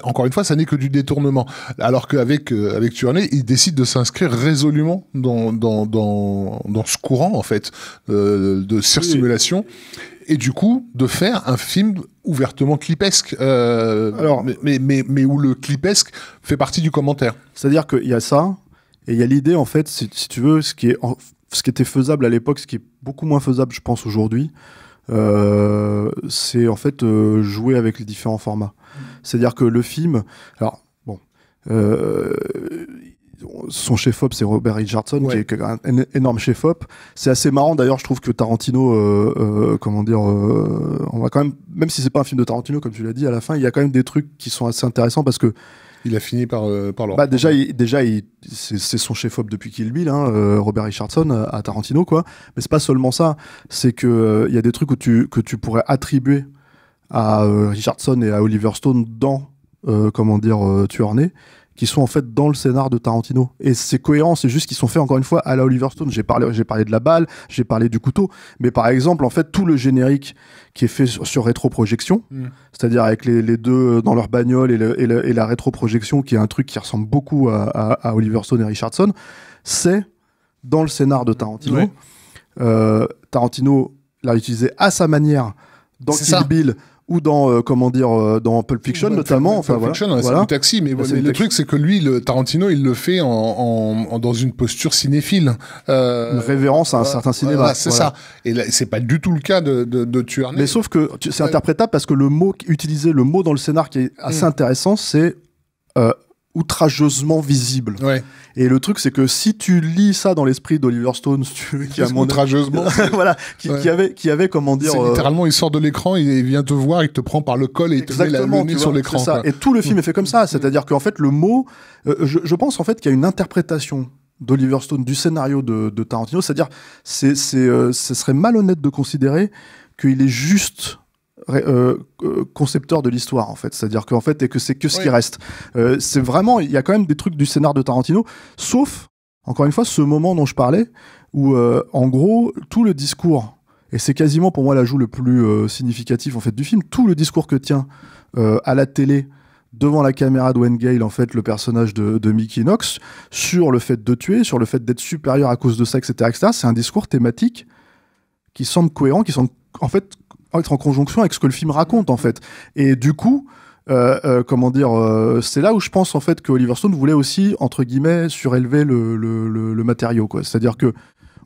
encore une fois, ça n'est que du détournement. Alors qu'avec Tuerney, il décide de s'inscrire résolument dans ce courant en fait de sursimulation et du coup de faire un film ouvertement clipesque. Mais où le clipesque fait partie du commentaire. C'est-à-dire qu'il y a ça et il y a l'idée en fait, si tu veux, ce qui était faisable à l'époque, ce qui est beaucoup moins faisable, je pense aujourd'hui. C'est en fait jouer avec les différents formats. C'est-à-dire que le film, alors bon, son chef-op c'est Robert Richardson, qui est un énorme chef-op. C'est assez marrant d'ailleurs, je trouve que Tarantino, on va quand même si c'est pas un film de Tarantino comme tu l'as dit, à la fin il y a quand même des trucs qui sont assez intéressants parce que il a fini par leur... déjà c'est son chef-op depuis Kill Bill, Robert Richardson à Tarantino, quoi. Mais c'est pas seulement ça, c'est que y a des trucs que tu pourrais attribuer à Richardson et à Oliver Stone dans Tuerney, qui sont en fait dans le scénar de Tarantino. Et c'est cohérent, c'est juste qu'ils sont faits encore une fois à la Oliver Stone. J'ai parlé de la balle, j'ai parlé du couteau, mais par exemple, en fait, tout le générique qui est fait sur rétroprojection, c'est-à-dire avec les deux dans leur bagnole et la rétroprojection, qui est un truc qui ressemble beaucoup à Oliver Stone et Richardson, c'est dans le scénar de Tarantino. Ouais. Tarantino l'a utilisé à sa manière dans Kill Bill, ou dans dans Pulp Fiction notamment. Pulp Fiction, c'est du taxi, mais le truc c'est que lui, Tarantino, il le fait dans une posture cinéphile, une révérence à un certain cinéma. C'est ça. Et là, c'est pas du tout le cas de Tuerney. Mais sauf que c'est interprétable parce que le mot dans le scénar qui est assez intéressant, c'est outrageusement visible. Ouais. Et le truc, c'est que si tu lis ça dans l'esprit d'Oliver Stone, qui a outrageusement, voilà, qui avait comment dire, c'est littéralement, il sort de l'écran, il vient te voir, il te prend par le col et il te met le nez sur l'écran. Ça. Et tout le film est fait comme ça, c'est-à-dire qu'en fait le mot, je pense en fait qu'il y a une interprétation d'Oliver Stone du scénario de Tarantino, c'est-à-dire ce serait malhonnête de considérer qu'il est juste concepteur de l'histoire en fait, c'est-à-dire qu'en fait et que c'est que ce qui reste, c'est vraiment, il y a quand même des trucs du scénar de Tarantino, sauf encore une fois ce moment dont je parlais où en gros tout le discours, et c'est quasiment pour moi l'ajout le plus significatif en fait du film, tout le discours que tient à la télé devant la caméra de Wayne Gale, en fait, le personnage de Mickey Knox, sur le fait de tuer, sur le fait d'être supérieur à cause de ça, etc., c'est un discours thématique qui semble cohérent, qui semble en fait être en conjonction avec ce que le film raconte en fait. Et du coup, c'est là où je pense en fait que Oliver Stone voulait aussi entre guillemets surélever le matériau, quoi. C'est-à-dire que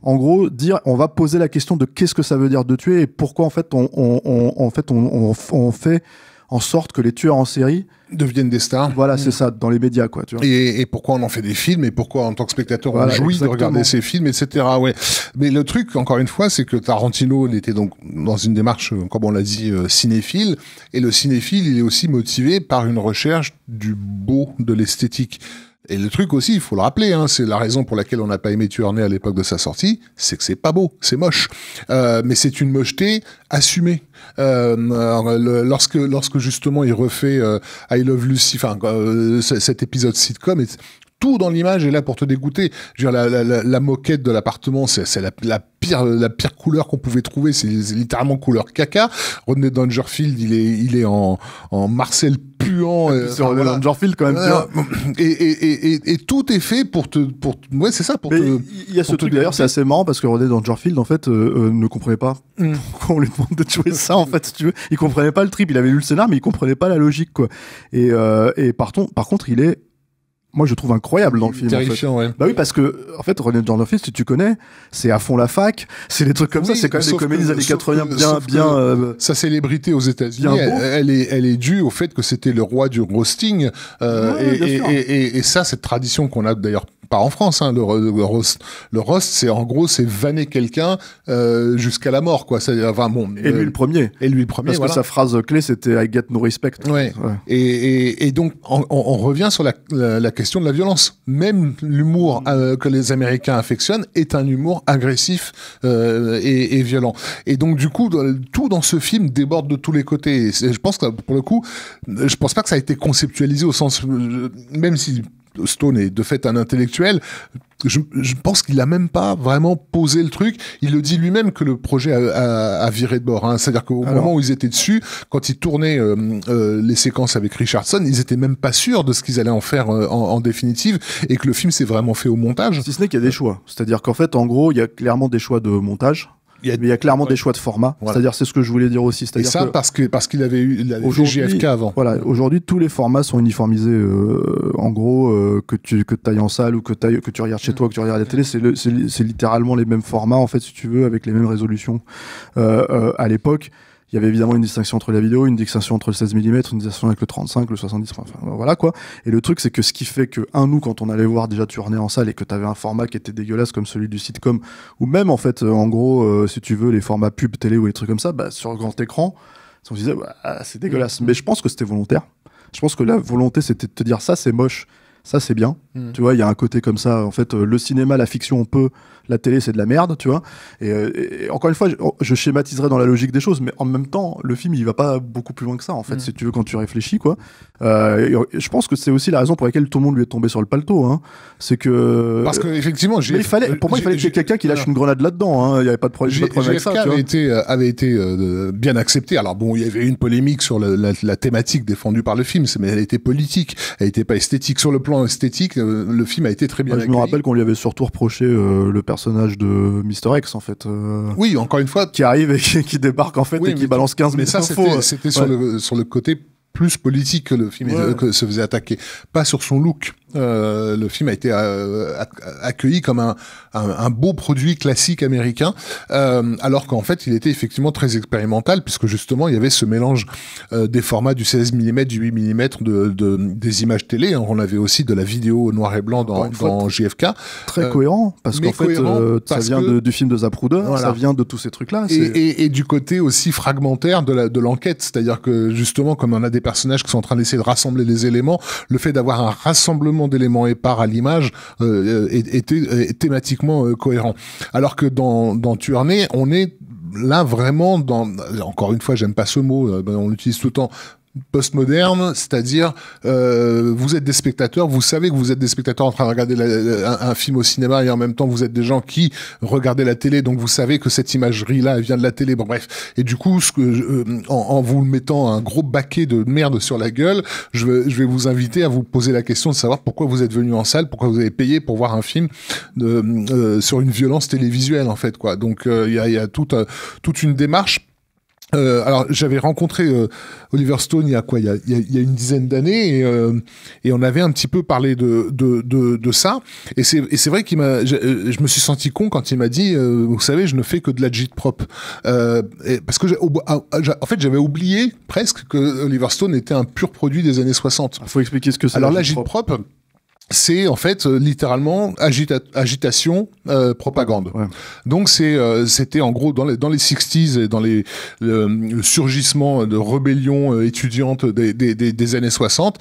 en gros on va poser la question de qu'est-ce que ça veut dire de tuer et pourquoi en fait on fait en sorte que les tueurs en série deviennent des stars. Voilà, c'est ça, dans les médias, quoi. Tu vois. Et pourquoi on en fait des films, et pourquoi, en tant que spectateur, on jouit de regarder ces films, etc. Ouais. Mais le truc, encore une fois, c'est que Tarantino, il était donc dans une démarche, comme on l'a dit, cinéphile. Et le cinéphile, il est aussi motivé par une recherche du beau, de l'esthétique. Et le truc aussi, il faut le rappeler, c'est la raison pour laquelle on n'a pas aimé Tuerney à l'époque de sa sortie, c'est que c'est pas beau, c'est moche. Mais c'est une mocheté assumée. Lorsque justement il refait I Love Lucy, cet épisode sitcom, tout dans l'image est là pour te dégoûter. Je veux dire, la moquette de l'appartement, c'est la pire couleur qu'on pouvait trouver, c'est littéralement couleur caca. Rodney Dangerfield, il est en Marcel puant. C'est Rodney Dangerfield quand même. Et tout est fait pour ouais, c'est ça, pour te. Il y a ce truc d'ailleurs, c'est assez marrant parce que Rodney Dangerfield en fait ne comprenait pas pourquoi on lui demande de jouer ça en fait, si tu veux. Il comprenait pas le trip, il avait lu le scénar mais il comprenait pas la logique, quoi. Et par contre, il est, moi je trouve incroyable dans le film. Terrifiant, en fait. Ouais. Bah oui, parce que en fait Rodney Dangerfield, si tu connais, c'est à fond la fac, c'est des trucs comme ça, c'est quand même des comédies des années 80 bien sa célébrité aux États-Unis, elle est due au fait que c'était le roi du roasting, et ça, cette tradition qu'on a d'ailleurs pas en France, hein, le roast, c'est en gros, c'est vanner quelqu'un jusqu'à la mort, quoi. Enfin, bon, et lui le premier. Parce que sa phrase clé, c'était I get no respect. Ouais. Et donc, on revient sur la question de la violence. Même l'humour que les Américains affectionnent est un humour agressif et violent. Et donc, du coup, tout dans ce film déborde de tous les côtés. Et je pense que, pour le coup, je pense pas que ça a été conceptualisé au sens... Même si Stone est de fait un intellectuel, je pense qu'il a même pas vraiment posé le truc. Il le dit lui-même que le projet a viré de bord. Hein. C'est-à-dire qu'au moment où ils étaient dessus, quand ils tournaient les séquences avec Richardson, ils étaient même pas sûrs de ce qu'ils allaient en faire en définitive, et que le film s'est vraiment fait au montage. Si ce n'est qu'il y a des choix. C'est-à-dire qu'en fait, en gros, il y a clairement des choix de montage. Mais il y a clairement des choix de format. Voilà. C'est-à-dire, c'est ce que je voulais dire aussi. Et ça, parce qu'il avait eu GFK avant. Voilà. Aujourd'hui, tous les formats sont uniformisés. En gros, que tu ailles en salle ou que tu regardes chez toi, que tu regardes à la télé, c'est littéralement les mêmes formats, en fait, si tu veux, avec les mêmes résolutions. À l'époque, il y avait évidemment une distinction entre la vidéo, une distinction entre le 16 mm, une distinction avec le 35, le 70, enfin voilà quoi. Et le truc, c'est que ce qui fait que, nous, quand on allait voir déjà tourner en salle et que t'avais un format qui était dégueulasse comme celui du sitcom, ou même en fait, en gros, si tu veux, les formats pub télé ou les trucs comme ça, sur grand écran, on se disait, c'est dégueulasse. Mais je pense que c'était volontaire. Je pense que la volonté, c'était de te dire, ça c'est moche, ça c'est bien. Tu vois, il y a un côté comme ça. En fait, le cinéma, la fiction, on peut. La télé, c'est de la merde, tu vois. Et encore une fois, je schématiserai dans la logique des choses, mais en même temps, le film, il va pas beaucoup plus loin que ça, en fait, si tu veux, quand tu réfléchis, quoi. Je pense que c'est aussi la raison pour laquelle tout le monde lui est tombé sur le paletot, hein. C'est que... Parce qu'effectivement, pour moi, il fallait qu'il y ait quelqu'un qui lâche une grenade là-dedans, hein. Il n'y avait pas de problème avec ça, tu vois. avait été bien accepté. Alors bon, il y avait une polémique sur la thématique défendue par le film, mais elle était politique. Elle n'était pas esthétique. Sur le plan esthétique, le film a été très bien accueilli. Je me rappelle qu'on lui avait surtout reproché le personnage de Mr. X, en fait. Oui, encore une fois. Qui arrive et qui débarque, en fait, et qui balance 15 minutes. Mais ça, c'était sur le côté plus politique que le film que se faisait attaquer. Pas sur son look. Le film a été accueilli comme un beau produit classique américain, alors qu'en fait il était effectivement très expérimental, puisque justement il y avait ce mélange des formats du 16 mm, du 8 mm, des images télé. On avait aussi de la vidéo noir et blanc dans JFK. Très cohérent, parce qu'en fait ça vient du film de Zapruder, ça vient de tous ces trucs-là. Et du côté aussi fragmentaire de l'enquête, c'est-à-dire que justement, comme on a des personnages qui sont en train d'essayer de rassembler les éléments, le fait d'avoir un rassemblement d'éléments épars à l'image était thématiquement cohérent. Alors que dans Tuerney, on est là vraiment encore une fois, j'aime pas ce mot, on l'utilise tout le temps, postmoderne, c'est-à-dire vous êtes des spectateurs, vous savez que vous êtes des spectateurs en train de regarder un film au cinéma, et en même temps vous êtes des gens qui regardaient la télé, donc vous savez que cette imagerie-là elle vient de la télé. Bon bref, et du coup en vous mettant un gros baquet de merde sur la gueule, je vais vous inviter à vous poser la question de savoir pourquoi vous êtes venu en salle, pourquoi vous avez payé pour voir un film sur une violence télévisuelle, en fait, quoi. Donc il y a toute une démarche. Alors j'avais rencontré Oliver Stone il y a une dizaine d'années, et on avait un petit peu parlé de ça, et c'est vrai je me suis senti con quand il m'a dit vous savez, je ne fais que de l'agit-prop, parce que en fait j'avais oublié presque que Oliver Stone était un pur produit des années 60. Il faut expliquer ce que c'est. Alors l'agit-prop, c'est en fait littéralement agitation, propagande. Ouais. Donc c'était en gros dans les 60s et dans le surgissement de rébellion étudiante des années 60.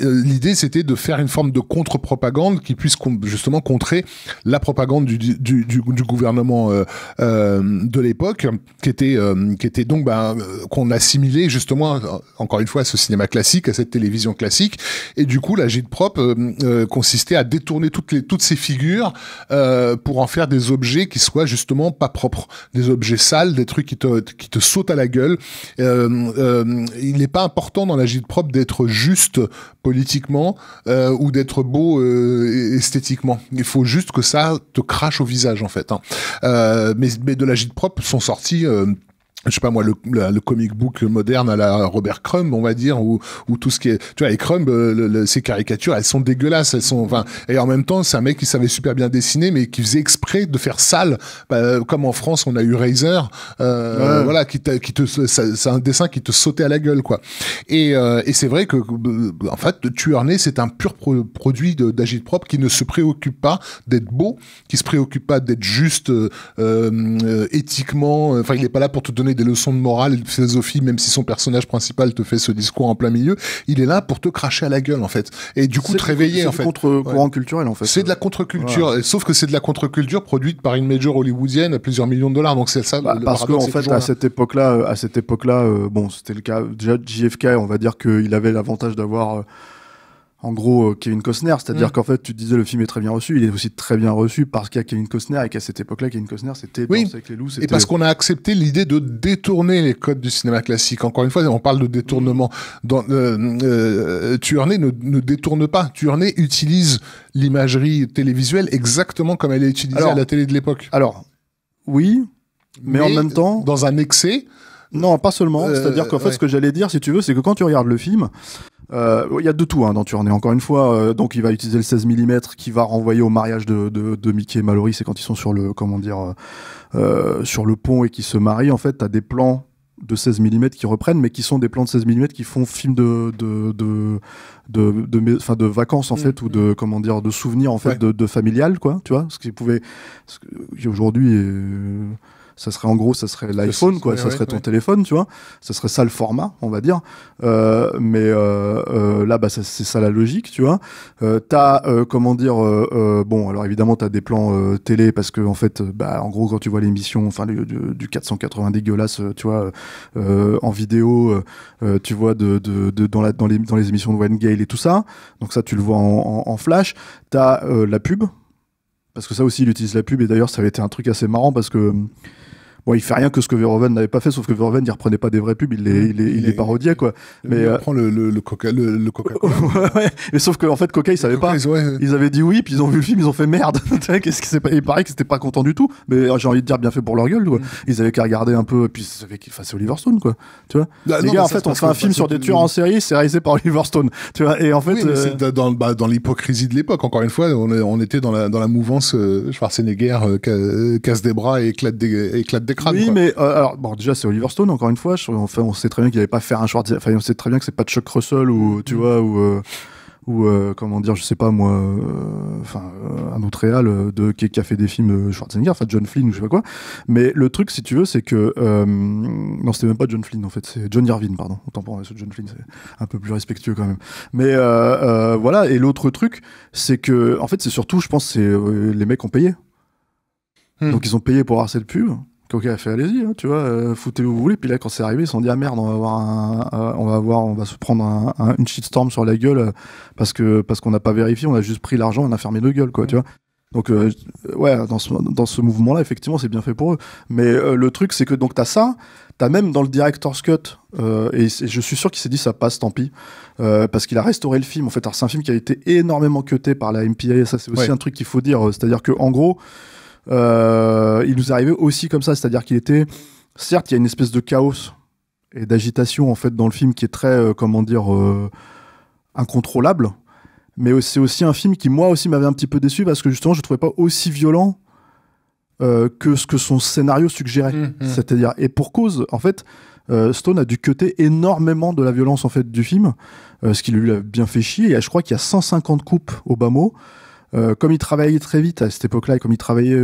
L'idée c'était de faire une forme de contre-propagande qui puisse justement contrer la propagande du gouvernement de l'époque, qui était donc qu'on assimilait justement encore une fois à ce cinéma classique, à cette télévision classique. Et du coup l'agit-prop consistait à détourner toutes ces figures pour en faire des objets qui soient justement pas propres, des objets sales, des trucs qui te sautent à la gueule. Il n'est pas important dans l'agit-prop d'être juste politiquement ou d'être beau esthétiquement. Il faut juste que ça te crache au visage, en fait. Mais de l'agit-prop sont sortis je sais pas moi, le comic book moderne à la Robert Crumb, on va dire, ou tout ce qui est, tu vois, et Crumb, ces caricatures, elles sont dégueulasses, et en même temps, c'est un mec qui savait super bien dessiner, mais qui faisait exprès de faire sale, comme en France, on a eu Razor, voilà, c'est un dessin qui te sautait à la gueule, quoi. Et c'est vrai que, en fait, Tueur Né, c'est un pur produit d'Agitprop qui ne se préoccupe pas d'être beau, qui se préoccupe pas d'être juste, éthiquement, enfin, il est pas là pour te donner des leçons de morale et de philosophie, même si son personnage principal te fait ce discours en plein milieu, il est là pour te cracher à la gueule, en fait. Et du coup, te réveiller, en fait. C'est contre-courant culturel, en fait. C'est de la contre-culture. Ouais. Sauf que c'est de la contre-culture produite par une major hollywoodienne à plusieurs millions de dollars. Donc c'est ça. Parce qu'en fait, à cette époque-là, bon, c'était le cas. Déjà, JFK, on va dire qu'il avait l'avantage d'avoir, en gros, Kevin Costner, c'est-à-dire qu'en fait, tu disais le film est très bien reçu, il est aussi très bien reçu parce qu'il y a Kevin Costner et qu'à cette époque-là, Kevin Costner, c'était Danse avec les loups. Et parce qu'on a accepté l'idée de détourner les codes du cinéma classique. Encore une fois, on parle de détournement. Tueur Né ne détourne pas. Tueur Né utilise l'imagerie télévisuelle exactement comme elle est utilisée à la télé de l'époque. Alors, oui, mais en même temps... Dans un excès... Non, pas seulement. C'est-à-dire qu'en fait, ce que j'allais dire, si tu veux, c'est que quand tu regardes le film... Il y a de tout dans Tueur Né, encore une fois. Donc il va utiliser le 16 mm qui va renvoyer au mariage de Mickey et Mallory. C'est quand ils sont sur le sur le pont et qui se marient. En fait, t'as des plans de 16 mm qui reprennent, mais qui sont des plans de 16 mm qui font film de vacances en fait, ou de souvenirs en fait, de familial, quoi. Tu vois, ce qui aujourd'hui ça serait l'iPhone, quoi. Ça serait ton téléphone, tu vois. Ça serait ça le format, on va dire. Mais là, c'est ça la logique, tu vois. T'as, bon, alors évidemment, t'as des plans télé parce que en fait, en gros, quand tu vois l'émission, enfin du 480 dégueulasse, tu vois, en vidéo, tu vois dans les émissions de Wayne Gale et tout ça. Donc ça, tu le vois en flash. T'as la pub. Parce que ça aussi, il utilise la pub, et d'ailleurs, ça avait été un truc assez marrant parce que bon, il fait rien que ce que Verhoeven n'avait pas fait, sauf que Verhoeven, il reprenait pas des vraies pubs, il les parodiait, quoi. Mais il prend le Coca-Cola. Ouais, mais sauf qu'en fait, Coca, ils savaient pas. Ils avaient dit oui, puis ils ont vu le film, ils ont fait merde. Qu'est-ce qui s'est passé? Il paraît qu'ils étaient pas contents du tout, mais j'ai envie de dire bien fait pour leur gueule, quoi. Ils avaient qu'à regarder un peu, puis c'est Oliver Stone, quoi. Tu vois? Les gars, en fait, on fait un film sur des tueurs en série, c'est réalisé par Oliver Stone. Tu vois? Et en fait, c'est dans l'hypocrisie de l'époque. Encore une fois, on était dans la mouvance Schwarzenegger casse des bras et éclate des crânes. Oui, quoi. mais alors bon, déjà c'est Oliver Stone, encore une fois. On sait très bien qu'il n'allait pas faire un Schwarzenegger. Enfin, on sait très bien que c'est pas Chuck Russell ou tu vois ou comment dire, je sais pas moi, un autre réal qui a fait des films Schwarzenegger, enfin John Flynn ou je sais pas quoi. Mais le truc, si tu veux, c'est que non, c'était même pas John Flynn en fait, c'est John Irvin, pardon. Autant pour moi, ce John Flynn, c'est un peu plus respectueux quand même. Mais voilà. Et l'autre truc, c'est que en fait, c'est surtout, je pense, c'est les mecs ont payé. Donc ils ont payé pour avoir cette pub. Coca a fait allez-y, hein, tu vois, foutez où vous voulez. Puis là, quand c'est arrivé, ils se sont dit ah merde, on va se prendre une shitstorm sur la gueule parce qu'on n'a pas vérifié, on a juste pris l'argent, on a fermé nos gueules, quoi, tu vois. Donc dans ce mouvement-là, effectivement, c'est bien fait pour eux. Mais le truc, c'est que donc t'as ça, t'as même dans le director's cut, et je suis sûr qu'il s'est dit ça passe, tant pis, parce qu'il a restauré le film. En fait, alors, c'est un film qui a été énormément cuté par la MPA. Ça, c'est aussi un truc qu'il faut dire, c'est-à-dire que en gros. Il nous est arrivé aussi comme ça, c'est-à-dire qu'il était, certes, il y a une espèce de chaos et d'agitation en fait dans le film qui est très, incontrôlable, mais c'est aussi un film qui moi aussi m'avait un petit peu déçu parce que justement je trouvais pas aussi violent que ce que son scénario suggérait, c'est-à-dire, et pour cause, en fait, Stone a dû cutter énormément de la violence en fait du film, ce qui lui a bien fait chier, et je crois qu'il y a 150 coupes au bas mot. Comme il travaillait très vite à cette époque-là, et comme il travaillait,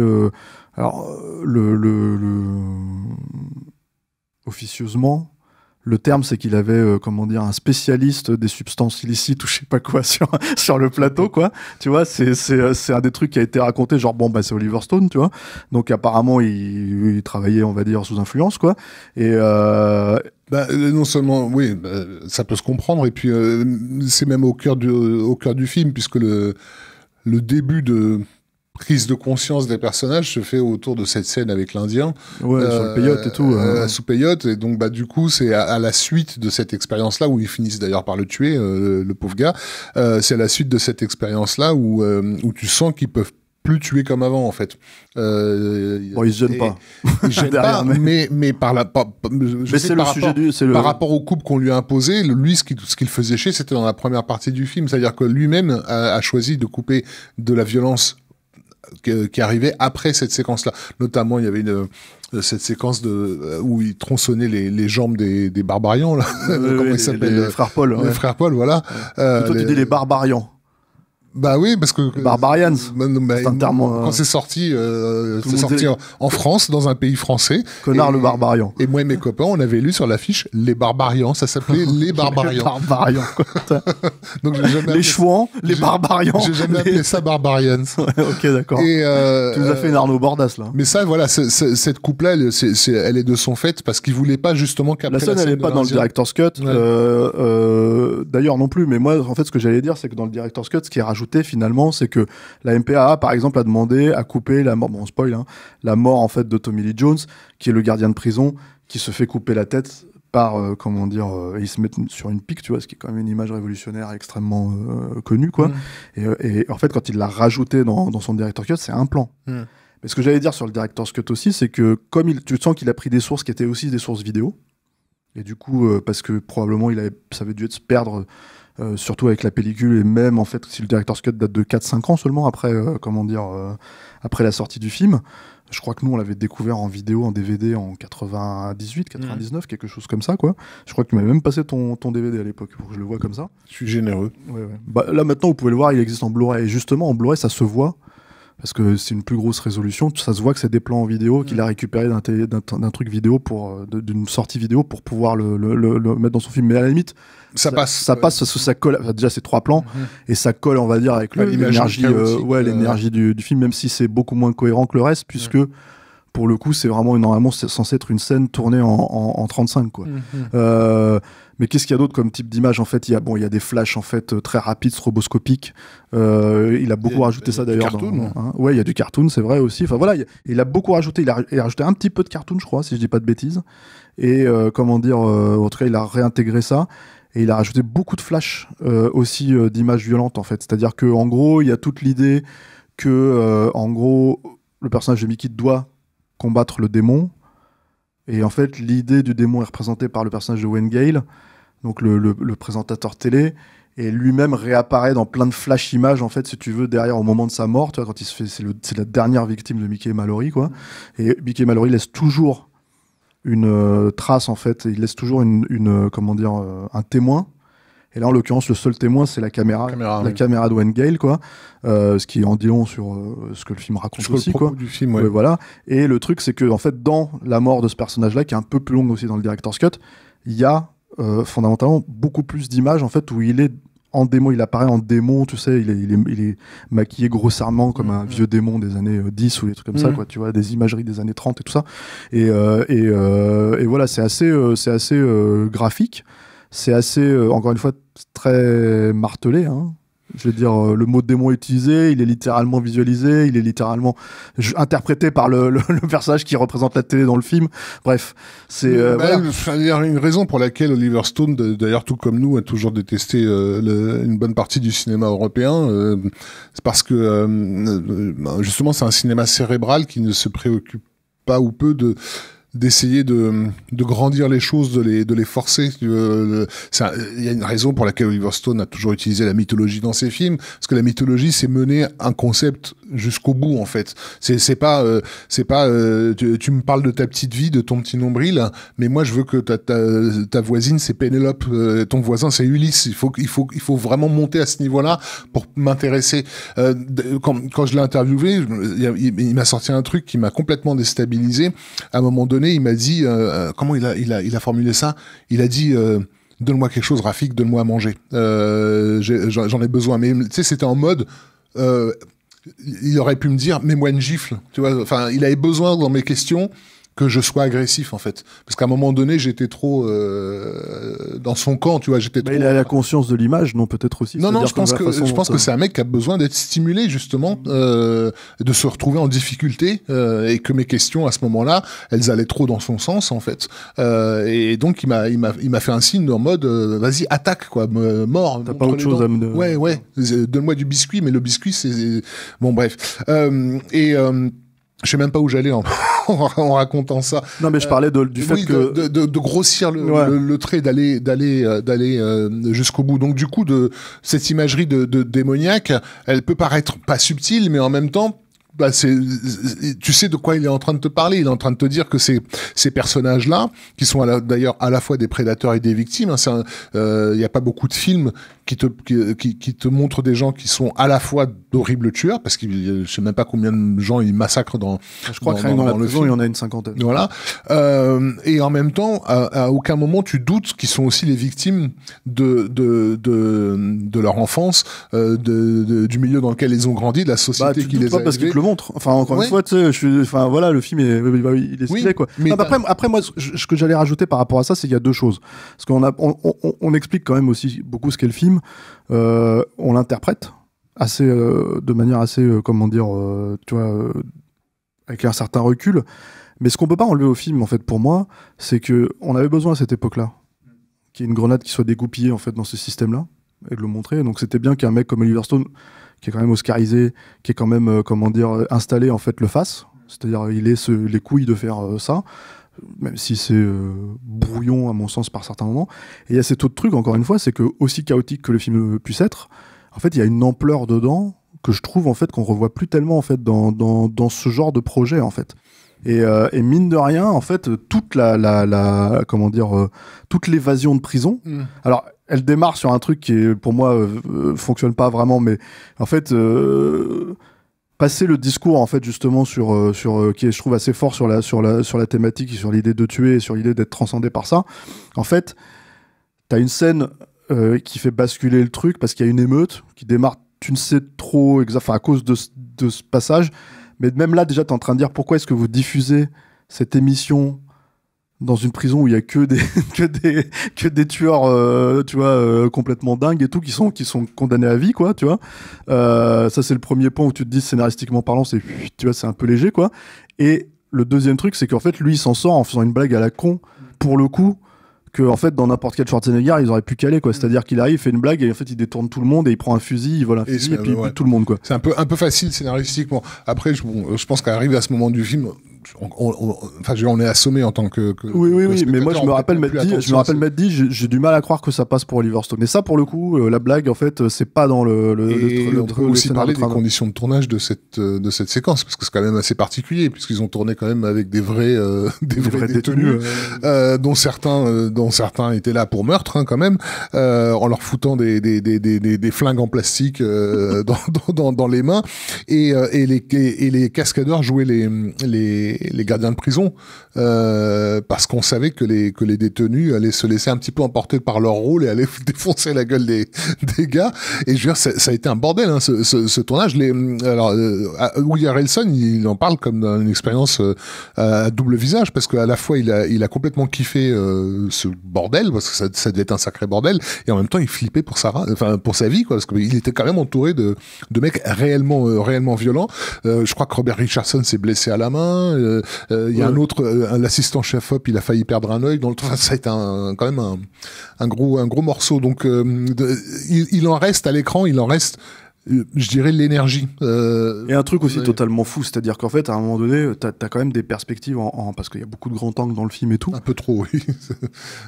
officieusement, le terme c'est qu'il avait, un spécialiste des substances illicites ou je sais pas quoi sur le plateau, quoi. Tu vois, c'est un des trucs qui a été raconté, genre c'est Oliver Stone, tu vois. Donc apparemment il travaillait, on va dire, sous influence, quoi. Et non seulement, oui, ça peut se comprendre, et puis c'est même au cœur du film, puisque le début de prise de conscience des personnages se fait autour de cette scène avec l'Indien. Ouais, sur le peyote et tout. Sous peyote, et donc du coup, c'est à la suite de cette expérience-là, où ils finissent d'ailleurs par le tuer, le pauvre gars, c'est à la suite de cette expérience-là où tu sens qu'ils peuvent plus tuer comme avant, en fait. Bon, il se gêne pas. Il se gêne pas, mais par rapport au couple qu'on lui a imposé, lui, ce qu'il faisait chier, c'était dans la première partie du film. C'est-à-dire que lui-même a choisi de couper de la violence qui arrivait après cette séquence-là. Notamment, il y avait cette séquence où il tronçonnait les jambes des barbarians, là. Comment ils s'appellent? Les frères Paul. Les frères Paul, voilà. Toi, tu dis les barbarians. Bah oui, parce que Barbarians, c'est un terme. Quand c'est sorti en France, dans un pays français. Connard le barbarian. Et moi et mes copains, on avait lu sur l'affiche les barbarians. Ça s'appelait les barbarians. Les barbarians. Donc les chouans, les barbarians. J'ai jamais appelé ça barbarians. Ouais, ok, d'accord. Tu nous as fait une Arnaud Bordas là. Mais ça, voilà, cette coupe-là, elle est de son fait parce qu'il voulait pas justement qu'après la scène, elle est pas dans le director's cut. Ouais. D'ailleurs non plus. Mais moi, en fait, ce que j'allais dire, c'est que dans le director's cut, ce qui est rajouté finalement, c'est que la MPAA, par exemple, a demandé à couper la mort, bon, spoil, hein, la mort en fait de Tommy Lee Jones, qui est le gardien de prison, qui se fait couper la tête par, il se met sur une pique, tu vois, ce qui est quand même une image révolutionnaire extrêmement connue, quoi. Et en fait, quand il l'a rajouté dans son director's cut, c'est un plan. Mais ce que j'allais dire sur le director's cut aussi, c'est que comme tu sens qu'il a pris des sources qui étaient aussi des sources vidéo, et du coup, parce que probablement ça avait dû se perdre. Surtout avec la pellicule, et même en fait si le director's cut date de 4-5 ans seulement après après la sortie du film. Je crois que nous on l'avait découvert en vidéo, en DVD en 98, 99, quelque chose comme ça, quoi. Je crois que tu m'avais même passé ton DVD à l'époque pour que je le voie comme ça. Je suis généreux. Ouais. Bah, là maintenant vous pouvez le voir, il existe en Blu-ray, et justement en Blu-ray ça se voit parce que c'est une plus grosse résolution, ça se voit que c'est des plans en vidéo qu'il a récupéré d'un truc vidéo d'une sortie vidéo pour pouvoir le mettre dans son film. Mais à la limite ça passe parce que ça colle. Enfin, déjà c'est 3 plans et ça colle, on va dire, avec l'énergie l'énergie du film, même si c'est beaucoup moins cohérent que le reste, puisque pour le coup c'est vraiment normalement c'est censé être une scène tournée en 35, quoi. Mais qu'est-ce qu'il y a d'autre comme type d'image? En fait, il y a des flashs en fait très rapides, stroboscopiques. Il a beaucoup rajouté ça d'ailleurs. Ouais, il y a du cartoon, c'est vrai aussi. Enfin voilà, il a beaucoup rajouté. Il a rajouté un petit peu de cartoon, je crois, si je dis pas de bêtises. Et en tout cas, il a réintégré ça. Et il a rajouté beaucoup de flashs aussi d'images violentes, en fait. C'est-à-dire que en gros, il y a toute l'idée que en gros, le personnage de Mickey doit combattre le démon. Et en fait, l'idée du démon est représentée par le personnage de Wayne Gale, donc le présentateur télé, et lui-même réapparaît dans plein de flash images, en fait, si tu veux, derrière au moment de sa mort, tu vois, quand il se fait, c'est la dernière victime de Mickey et Mallory, quoi. Et Mickey et Mallory laissent toujours une trace, en fait, il laisse toujours un témoin. Et là, en l'occurrence, le seul témoin, c'est la caméra de Wayne Gale, quoi. Ce qui en dit long sur ce que le film raconte aussi, quoi. Du film, ouais. Voilà. Et le truc, c'est que, en fait, dans la mort de ce personnage-là, qui est un peu plus longue aussi dans le director's cut, il y a fondamentalement beaucoup plus d'images, en fait, où il est en démon, il apparaît en démon, tu sais, il est maquillé grossièrement comme un vieux démon des années 10 ou des trucs comme ça, quoi, tu vois, des imageries des années 30 et tout ça. Et voilà, c'est assez graphique. C'est assez, encore une fois, très martelé, hein. Je veux dire, le mot démon est utilisé, il est littéralement visualisé, il est littéralement interprété par le personnage qui représente la télé dans le film. Bref, c'est... Il y a une raison pour laquelle Oliver Stone, d'ailleurs tout comme nous, a toujours détesté une bonne partie du cinéma européen. C'est parce que, justement, c'est un cinéma cérébral qui ne se préoccupe pas ou peu d'essayer de grandir les choses, de les forcer. Il y a une raison pour laquelle Oliver Stone a toujours utilisé la mythologie dans ses films, parce que la mythologie, c'est mener un concept jusqu'au bout, en fait. C'est pas tu me parles de ta petite vie, de ton petit nombril, mais moi je veux que ta voisine c'est Pénélope, ton voisin c'est Ulysse. Il faut vraiment monter à ce niveau-là pour m'intéresser. Quand je l'ai interviewé, il m'a sorti un truc qui m'a complètement déstabilisé. À un moment donné, il m'a dit, comment il a formulé ça? Il a dit, donne-moi quelque chose, Rafik, donne-moi à manger. J'en ai besoin. Mais tu sais, c'était en mode, il aurait pu me dire, mets-moi une gifle. Tu vois, enfin, il avait besoin dans mes questions que je sois agressif en fait, parce qu'à un moment donné j'étais trop dans son camp, tu vois, j'étais trop... Il a la conscience de l'image, non, peut-être aussi. Non, je pense que c'est un mec qui a besoin d'être stimulé justement, de se retrouver en difficulté, et que mes questions à ce moment-là, elles allaient trop dans son sens en fait, et donc il m'a fait un signe en mode vas-y attaque quoi, mort. T'as pas autre chose à me dire. Ouais, donne-moi du biscuit, mais le biscuit c'est bon bref, je sais même pas où j'allais en racontant ça. Non, mais je parlais du fait que de grossir le trait, d'aller jusqu'au bout. Donc du coup, de cette imagerie de démoniaque, elle peut paraître pas subtile, mais en même temps, tu sais de quoi il est en train de te parler. Il est en train de te dire que ces personnages-là, qui sont d'ailleurs à la fois des prédateurs et des victimes, il y a pas beaucoup de films qui te montrent des gens qui sont à la fois d'horribles tueurs, parce que je sais même pas combien de gens ils massacrent je crois que dans la prison, il y en a une cinquantaine. Voilà. Et en même temps, à aucun moment tu doutes qu'ils sont aussi les victimes de leur enfance, du milieu dans lequel ils ont grandi, de la société qui les a parce qu'ils te le montrent. Enfin, encore une fois, tu sais, voilà, le film il est stylé, quoi. Mais après, moi, ce que j'allais rajouter par rapport à ça, c'est qu'il y a deux choses. Parce qu'on explique quand même aussi beaucoup ce qu'est le film. On l'interprète de manière assez, comment dire, tu vois, avec un certain recul. Mais ce qu'on peut pas enlever au film, en fait, pour moi, c'est que on avait besoin à cette époque-là qu'il y ait une grenade qui soit dégoupillée, en fait, dans ce système-là, et de le montrer. Donc c'était bien qu'un mec comme Oliver Stone, qui est quand même oscarisé, qui est quand même, comment dire, installé, en fait, le fasse. C'est-à-dire, il ait les couilles de faire ça, même si c'est brouillon, à mon sens, par certains moments. Et il y a cet autre truc, encore une fois, c'est que, aussi chaotique que le film puisse être, en fait, il y a une ampleur dedans que je trouve, en fait, qu'on revoit plus tellement, en fait, dans ce genre de projet, en fait. Et mine de rien, en fait, toute comment dire, toute l'évasion de prison. Alors, elle démarre sur un truc qui est, pour moi, fonctionne pas vraiment, mais en fait, passer le discours, en fait, justement sur qui est, je trouve, assez fort sur la thématique, sur l'idée de tuer, et sur l'idée d'être transcendé par ça. En fait, t'as une scène qui fait basculer le truc parce qu'il y a une émeute qui démarre, tu ne sais trop à cause de ce passage. Mais même là, déjà, t'es en train de dire pourquoi est-ce que vous diffusez cette émission dans une prison où il y a que des tueurs, tu vois, complètement dingues et tout, qui sont condamnés à vie, quoi, tu vois. Ça, c'est le premier point où tu te dis, scénaristiquement parlant, tu vois, c'est un peu léger, quoi. Et le deuxième truc, c'est qu'en fait, lui, il s'en sort en faisant une blague à la con, pour le coup, que en fait dans n'importe quel Schwarzenegger ils auraient pu caler, quoi. C'est-à-dire qu'il arrive, il fait une blague et en fait il détourne tout le monde et il prend un fusil, il vole un fusil et puis il bute tout le monde, quoi. C'est un peu facile scénaristiquement. Après je pense qu'arrivé à ce moment du film, on est assommé en tant que oui, mais moi je me rappelle m'être dit j'ai du mal à croire que ça passe pour Oliver Stone. Mais ça, pour le coup, la blague, en fait, c'est pas dans on peut aussi parler des conditions de tournage de cette séquence, parce que c'est quand même assez particulier, puisqu'ils ont tourné quand même avec des vrais détenus, dont certains étaient là pour meurtre, hein, quand même, en leur foutant des flingues en plastique dans les mains, et les cascadeurs jouaient les gardiens de prison, parce qu'on savait que les détenus allaient se laisser un petit peu emporter par leur rôle et allaient défoncer la gueule des gars. Et je veux dire, ça a été un bordel, hein, ce tournage. Woody Harrelson, il en parle comme d'une expérience à double visage, parce qu'à la fois il a complètement kiffé ce bordel, parce que ça devait être un sacré bordel, et en même temps il flippait pour sa vie, quoi, parce qu'il était quand même entouré de mecs réellement violents. Je crois que Robert Richardson s'est blessé à la main. Il y a un autre, l'assistant chef-op, il a failli perdre un œil. Ça a été quand même un gros morceau. Donc il en reste à l'écran, je dirais l'énergie. Et un truc aussi totalement fou, c'est-à-dire qu'en fait, à un moment donné, t'as quand même des perspectives parce qu'il y a beaucoup de grands angles dans le film et tout. Un peu trop, oui.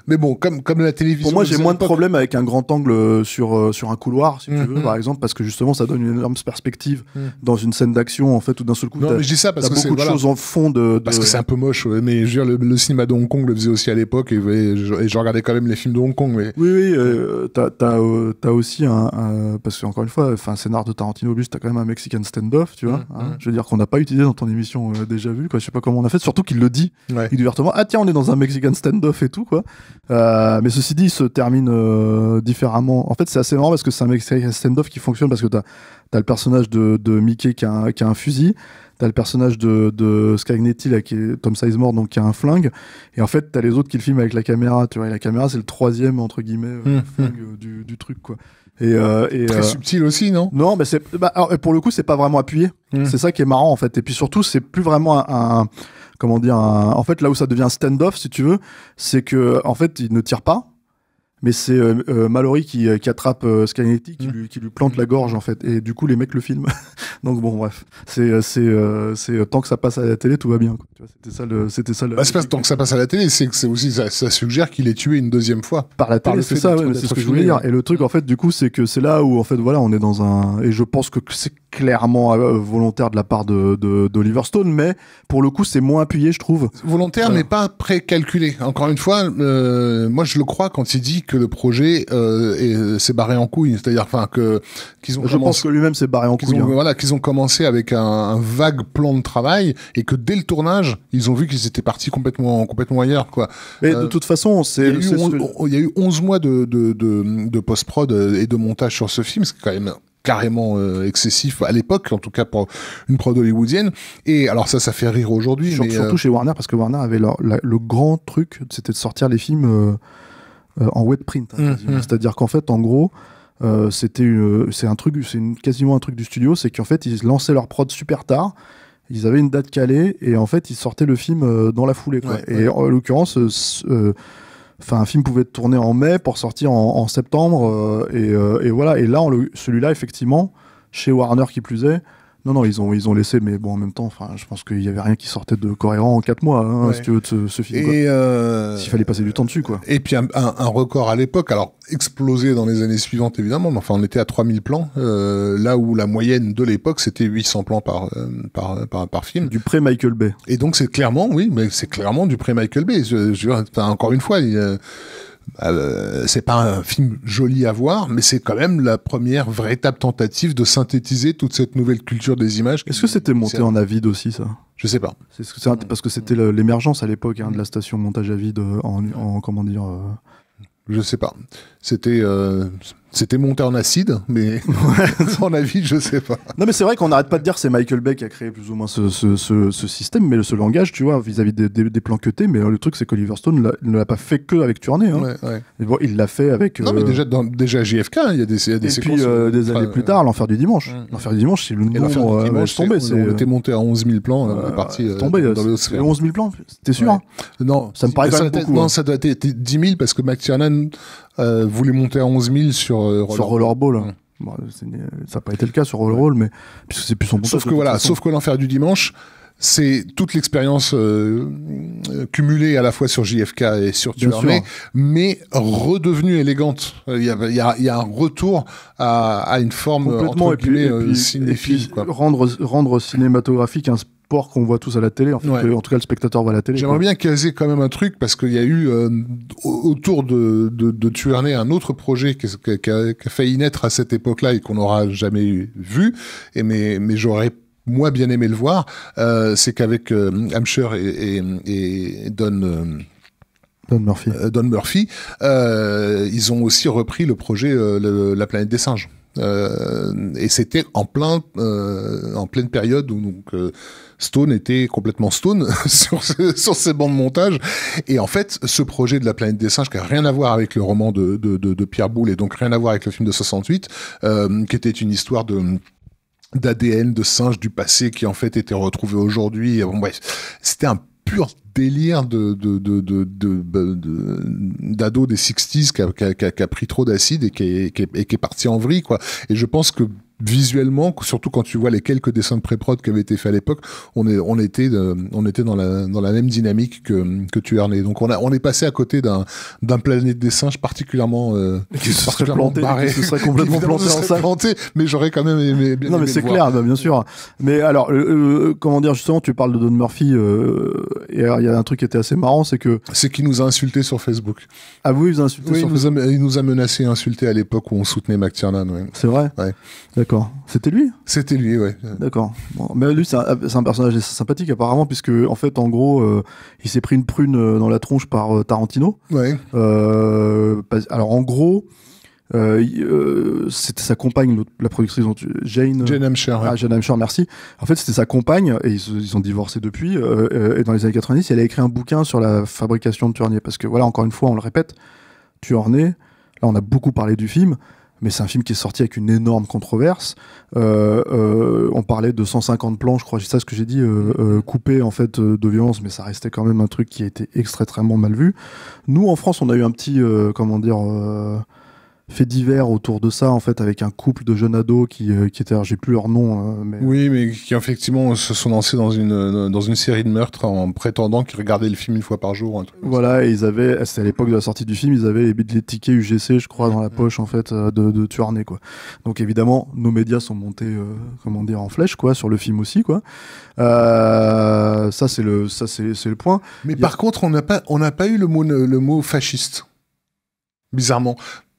Mais bon, comme la télévision. Pour moi, j'ai moins de problèmes avec un grand angle sur un couloir, si tu veux, par exemple, parce que justement, ça donne une énorme perspective dans une scène d'action, en fait, où d'un seul coup, non, mais je dis ça parce que beaucoup de choses en fond parce que c'est un peu moche, ouais, mais je veux dire, le cinéma de Hong Kong le faisait aussi à l'époque, et je regardais quand même les films de Hong Kong. Mais... Oui, t'as aussi parce que encore une fois, enfin, scénar de Tarantino, lui, t'as quand même un Mexican standoff, tu vois. Je veux dire qu'on n'a pas utilisé dans ton émission déjà vu, quoi. Je sais pas comment on a fait, surtout qu'il le dit ouvertement. Ah tiens, on est dans un Mexican standoff et tout, quoi. Mais ceci dit, il se termine différemment. En fait, c'est assez marrant parce que c'est un Mexican standoff qui fonctionne parce que t'as le personnage de Mickey qui a un fusil. T'as le personnage de Scagnetti, là, qui est Tom Sizemore, donc qui a un flingue. Et en fait, t'as les autres qui le filment avec la caméra, tu vois. Et la caméra, c'est le troisième, entre guillemets, flingue du truc, quoi. Très subtil aussi, non? Non, mais alors, pour le coup, c'est pas vraiment appuyé. C'est ça qui est marrant, en fait. Et puis surtout, c'est plus vraiment en fait, là où ça devient un stand-off, si tu veux, c'est que, en fait, il ne tire pas. Mais c'est Mallory qui attrape Scagnetti, qui lui plante la gorge, en fait. Et du coup, les mecs le filment. Donc bon, bref. C'est tant que ça passe à la télé, tout va bien, quoi. Tu vois, c'était ça. C'est pas tant que ça passe à la télé, c'est que c'est aussi ça suggère qu'il est tué une deuxième fois. Par la télé, c'est ça, c'est ce que je voulais dire. Et le truc, en fait, du coup, c'est que c'est là où, en fait, voilà, on est dans un... Et je pense que c'est clairement volontaire de la part d'Oliver Stone, mais pour le coup, c'est moins appuyé, je trouve. Volontaire, mais pas précalculé. Encore une fois, moi, je le crois quand il dit que le projet s'est barré en couille, c'est-à-dire qu'ils ont je pense que lui-même s'est barré en couille. Voilà, qu'ils ont commencé avec un vague plan de travail et que dès le tournage, ils ont vu qu'ils étaient partis complètement ailleurs, quoi. Mais de toute façon, il y a eu 11 mois de post-prod et de montage sur ce film, c'est quand même carrément excessif à l'époque, en tout cas pour une prod hollywoodienne. Et alors ça fait rire aujourd'hui. Surtout chez Warner, parce que Warner avait le grand truc, c'était de sortir les films en wet print, c'est-à-dire qu'en fait, en gros, c'est quasiment un truc du studio, c'est qu'en fait, ils lançaient leur prod super tard, ils avaient une date calée, et en fait, ils sortaient le film dans la foulée, quoi. En l'occurrence, un film pouvait être tourné en mai pour sortir en septembre, et voilà. Et là, celui-là, effectivement, chez Warner qui plus est, non, ils ont laissé, mais bon, en même temps, je pense qu'il y avait rien qui sortait de cohérent en 4 mois, si tu veux, de ce film. Et s'il fallait passer du temps dessus, quoi. Et puis un record à l'époque, alors explosé dans les années suivantes, évidemment, mais enfin, on était à 3000 plans, là où la moyenne de l'époque, c'était 800 plans par film. Du pré-Michael Bay. Et donc, c'est clairement du pré-Michael Bay. Encore une fois, c'est pas un film joli à voir, mais c'est quand même la première véritable tentative de synthétiser toute cette nouvelle culture des images. Est-ce que c'était monté en Avid aussi, ça? Je sais pas. Parce que c'était l'émergence à l'époque de la station montage à vide en comment dire. Je sais pas. C'était monté en acide, mais en avis, je sais pas. Non, mais c'est vrai qu'on n'arrête pas de dire que c'est Michael Bay qui a créé plus ou moins ce système, mais ce langage, tu vois, vis-à-vis des plans cutés, mais le truc, c'est qu'Oliver Stone ne l'a pas fait que avec Tournée. Et bon, il l'a fait avec... Non, mais déjà JFK, il y a des séquences... Et puis, des années plus tard, L'Enfer du Dimanche. L'Enfer du Dimanche, c'est le nombre... Dimanche tombé. On était monté à 11 000 plans, on est parti tombé dans les 11 000 plans, t'es sûr? Non. Ça me paraît quand même beaucoup. Non, ça doit être 10 000, parce que McTiernan voulait monter à 11 000 sur Rollerball. Bon, ça n'a pas été le cas sur Rollerball, mais puisque c'est plus son montage. Sauf que L'Enfer du Dimanche, c'est toute l'expérience cumulée à la fois sur JFK et sur Tournée, mais redevenue élégante. Il y a un retour à une forme entre guillemets cinéphile. Rendre cinématographique un sport qu'on voit tous à la télé, en tout cas le spectateur voit à la télé. J'aimerais bien caser quand même un truc, parce qu'il y a eu autour de Tuernay un autre projet qui a failli naître à cette époque-là et qu'on n'aura jamais vu, mais j'aurais moi bien aimé le voir. C'est qu'avec Hamsher et Don Murphy, ils ont aussi repris le projet La planète des singes. Et c'était en pleine période où Stone était complètement Stone sur ses bancs de montage. Et en fait, ce projet de La planète des singes, qui a rien à voir avec le roman de Pierre Boulle, et donc rien à voir avec le film de 68, qui était une histoire d'ADN de singes du passé qui en fait était retrouvé aujourd'hui. Bon, bref, c'était un pur délire d'ado des 60s qui a pris trop d'acide et qui est parti en vrille, quoi. Et je pense que visuellement, surtout quand tu vois les quelques dessins de pré-prod qui avaient été faits à l'époque, on était dans la même dynamique que Tuernay. Donc on est passé à côté d'un planète des singes particulièrement barré, qui se serait complètement planté en salle. Mais j'aurais quand même aimé bien. Non, mais c'est clair, bien sûr. Mais alors, comment dire, justement, tu parles de Don Murphy, et alors, il y a un truc qui était assez marrant, c'est qu'il nous a insultés sur Facebook. Ah oui, il nous a insultés sur Facebook. Il nous a menacé et insulté à l'époque où on soutenait McTiernan. Ouais. C'est vrai. Ouais. D'accord. D'accord. C'était lui ? C'était lui, ouais. D'accord. Bon, mais lui, c'est un personnage sympathique apparemment, puisque en fait, en gros, il s'est pris une prune dans la tronche par Tarantino. Ouais. Alors en gros, c'était sa compagne, la productrice, Jane Hampshire. Ouais. Jane Hampshire, merci. En fait, c'était sa compagne, et ils ont divorcé depuis. Et dans les années 90, elle a écrit un bouquin sur la fabrication de Tuerney, parce que voilà, encore une fois, on le répète, Tuerney. Là, on a beaucoup parlé du film. Mais c'est un film qui est sorti avec une énorme controverse. On parlait de 150 plans, je crois, c'est ça ce que j'ai dit, coupés en fait de violence, mais ça restait quand même un truc qui a été extrêmement mal vu. Nous, en France, on a eu un petit, fait divers autour de ça, en fait, avec un couple de jeunes ados qui étaient, j'ai plus leur nom. Mais... Oui, mais qui effectivement se sont lancés dans une série de meurtres en prétendant qu'ils regardaient le film une fois par jour. Voilà, et c'était à l'époque de la sortie du film, ils avaient les tickets UGC, je crois, dans la poche, en fait, de Tuerney, quoi. Donc évidemment, nos médias sont montés, en flèche, quoi, sur le film aussi, quoi. Ça, c'est le point. Mais par contre, on n'a pas eu le mot fasciste. Bizarrement.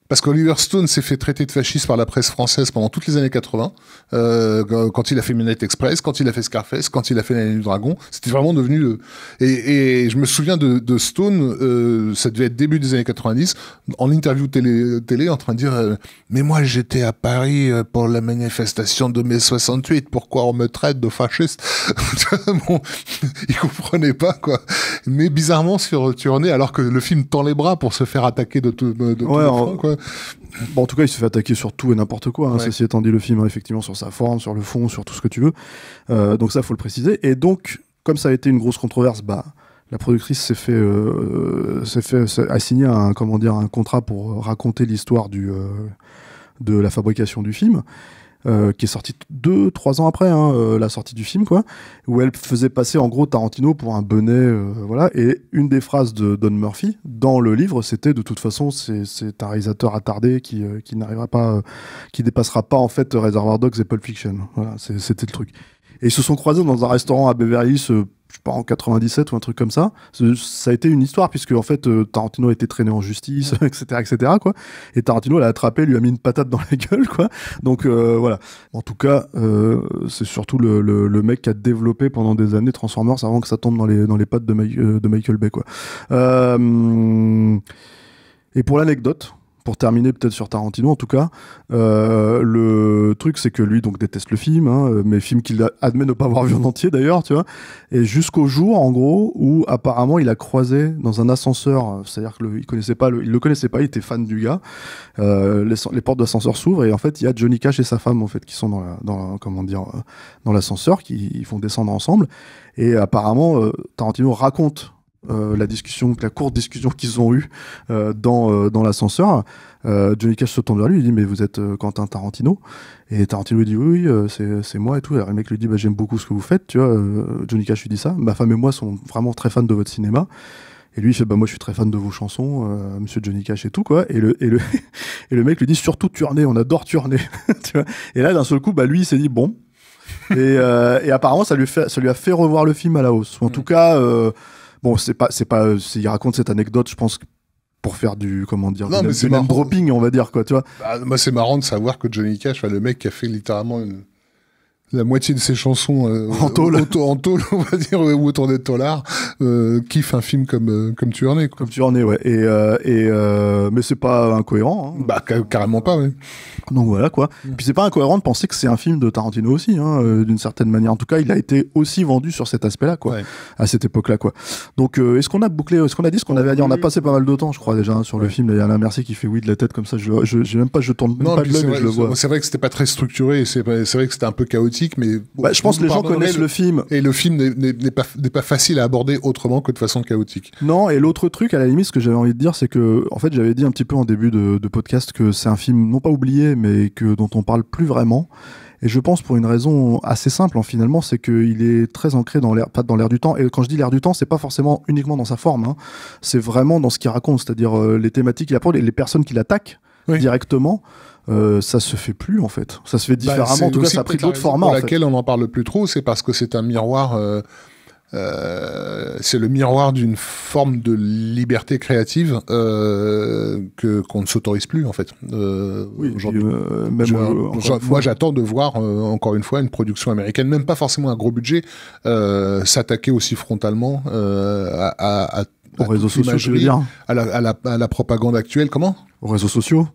Parce qu'Oliver Stone s'est fait traiter de fasciste par la presse française pendant toutes les années 80, quand il a fait Midnight Express, quand il a fait Scarface, quand il a fait La Nuit du Dragon, c'était vraiment devenu et je me souviens de Stone, ça devait être début des années 90, en interview télé en train de dire mais moi j'étais à Paris pour la manifestation de mai 68, pourquoi on me traite de fasciste? Bon, il comprenait pas, quoi. Mais bizarrement sur Tuerney, alors que le film tend les bras pour se faire attaquer de tout le front, quoi. Bon, en tout cas, il se fait attaquer sur tout et n'importe quoi. Hein, ceci étant dit, le film, effectivement, sur sa forme, sur le fond, sur tout ce que tu veux. Donc ça, faut le préciser. Et donc, comme ça a été une grosse controverse, la productrice a signé un contrat pour raconter l'histoire de la fabrication du film. Qui est sorti 2-3 ans après la sortie du film, quoi, où elle faisait passer en gros Tarantino pour un benet, voilà. Et une des phrases de Don Murphy dans le livre, c'était de toute façon c'est un réalisateur attardé qui n'arrivera pas, qui dépassera pas en fait Reservoir Dogs et Pulp Fiction. Voilà, c'était le truc. Et ils se sont croisés dans un restaurant à Beverly Hills, je sais pas, en 97 ou un truc comme ça. Ça a été une histoire, puisque en fait, Tarantino a été traîné en justice, etc., quoi. Et Tarantino l'a attrapé, lui a mis une patate dans la gueule, quoi. Donc, voilà. En tout cas, c'est surtout le mec qui a développé pendant des années Transformers avant que ça tombe dans les pattes de Michael Bay, quoi. Et pour l'anecdote, pour terminer peut-être sur Tarantino en tout cas, le truc c'est que lui donc déteste le film, mais film qu'il admet ne pas avoir vu en entier d'ailleurs, tu vois, et jusqu'au jour en gros où apparemment il a croisé dans un ascenseur, c'est-à-dire que il le connaissait pas, il était fan du gars, les portes d'ascenseur s'ouvrent et en fait il y a Johnny Cash et sa femme en fait qui sont dans l'ascenseur, qui font descendre ensemble, et apparemment Tarantino raconte la courte discussion qu'ils ont eue dans l'ascenseur. Johnny Cash se tourne vers lui, il dit mais vous êtes Quentin Tarantino? Et Tarantino lui dit oui, c'est moi et tout. Alors le mec lui dit j'aime beaucoup ce que vous faites, tu vois. Johnny Cash lui dit ça, ma femme et moi sont vraiment très fans de votre cinéma. Et lui il fait moi je suis très fan de vos chansons, monsieur Johnny Cash et tout, quoi. Et le mec lui dit surtout Tuerney, on adore Tuerney. Tu vois. Et là d'un seul coup lui il s'est dit bon. Et apparemment ça lui a fait revoir le film à la hausse. En tout cas bon, il raconte cette anecdote, je pense, pour faire du name dropping, on va dire, quoi, tu vois. Moi, c'est marrant de savoir que Johnny Cash, le mec qui a fait littéralement la moitié de ses chansons en tôle, on va dire, ou autour des taulards, kiffe un film comme Tuerney, quoi. Comme Tuerney, ouais. Mais c'est pas incohérent. Carrément pas, oui. Donc voilà, quoi. Puis c'est pas incohérent de penser que c'est un film de Tarantino aussi, d'une certaine manière. En tout cas, il a été aussi vendu sur cet aspect-là, quoi, à cette époque-là, quoi. Donc, est-ce qu'on a dit ce qu'on avait à dire? On a passé pas mal de temps, je crois, déjà, sur le film. Il y a Alain Mercier qui fait oui de la tête comme ça. Je tourne même pas de l'œil, mais je le vois. C'est vrai que c'était pas très structuré. C'est vrai que c'était un peu chaotique, mais je pense que les gens connaissent le film. Et le film n'est pas facile à aborder autrement que de façon chaotique. Non, et l'autre truc, à la limite, ce que j'avais envie de dire, c'est que, en fait, j'avais dit un petit peu en début de podcast que c'est un film non pas oublié, mais dont on parle plus vraiment. Et je pense pour une raison assez simple, finalement, c'est qu'il est très ancré dans l'air du temps. Et quand je dis l'air du temps, c'est pas forcément uniquement dans sa forme, c'est vraiment dans ce qu'il raconte, c'est-à-dire les thématiques qu'il apporte et les personnes qu'il attaque directement. Ça se fait plus, en fait. Ça se fait différemment. En tout cas, ça a pris d'autres formats. Pour laquelle on n'en parle plus trop, c'est parce que c'est un miroir c'est le miroir d'une forme de liberté créative qu'on ne s'autorise plus en fait. Oui, aujourd'hui. Moi, j'attends de voir encore une fois une production américaine, même pas forcément un gros budget, s'attaquer aussi frontalement aux réseaux sociaux, je veux dire, à la propagande actuelle. Comment ? Aux réseaux sociaux.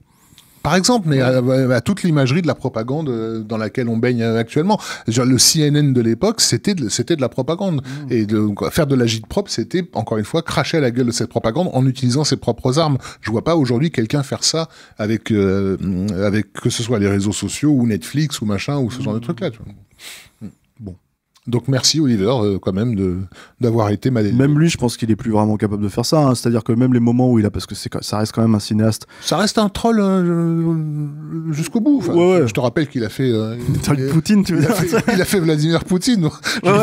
Par exemple, mais à toute l'imagerie de la propagande dans laquelle on baigne actuellement. Genre, le CNN de l'époque, c'était de la propagande. Et faire de l'agit-prop, c'était, encore une fois, cracher à la gueule de cette propagande en utilisant ses propres armes. Je vois pas aujourd'hui quelqu'un faire ça avec que ce soit les réseaux sociaux ou Netflix ou machin ou ce genre de trucs-là. Tu vois. Bon. Donc merci Oliver quand même d'avoir été mal élevé. Même lui, je pense qu'il est plus vraiment capable de faire ça. Hein. C'est-à-dire que même les moments où il a, parce que ça reste quand même un cinéaste. Ça reste un troll jusqu'au bout. Enfin, ouais. Je te rappelle qu'il a fait. Poutine, tu veux dire. Il a fait Vladimir Poutine.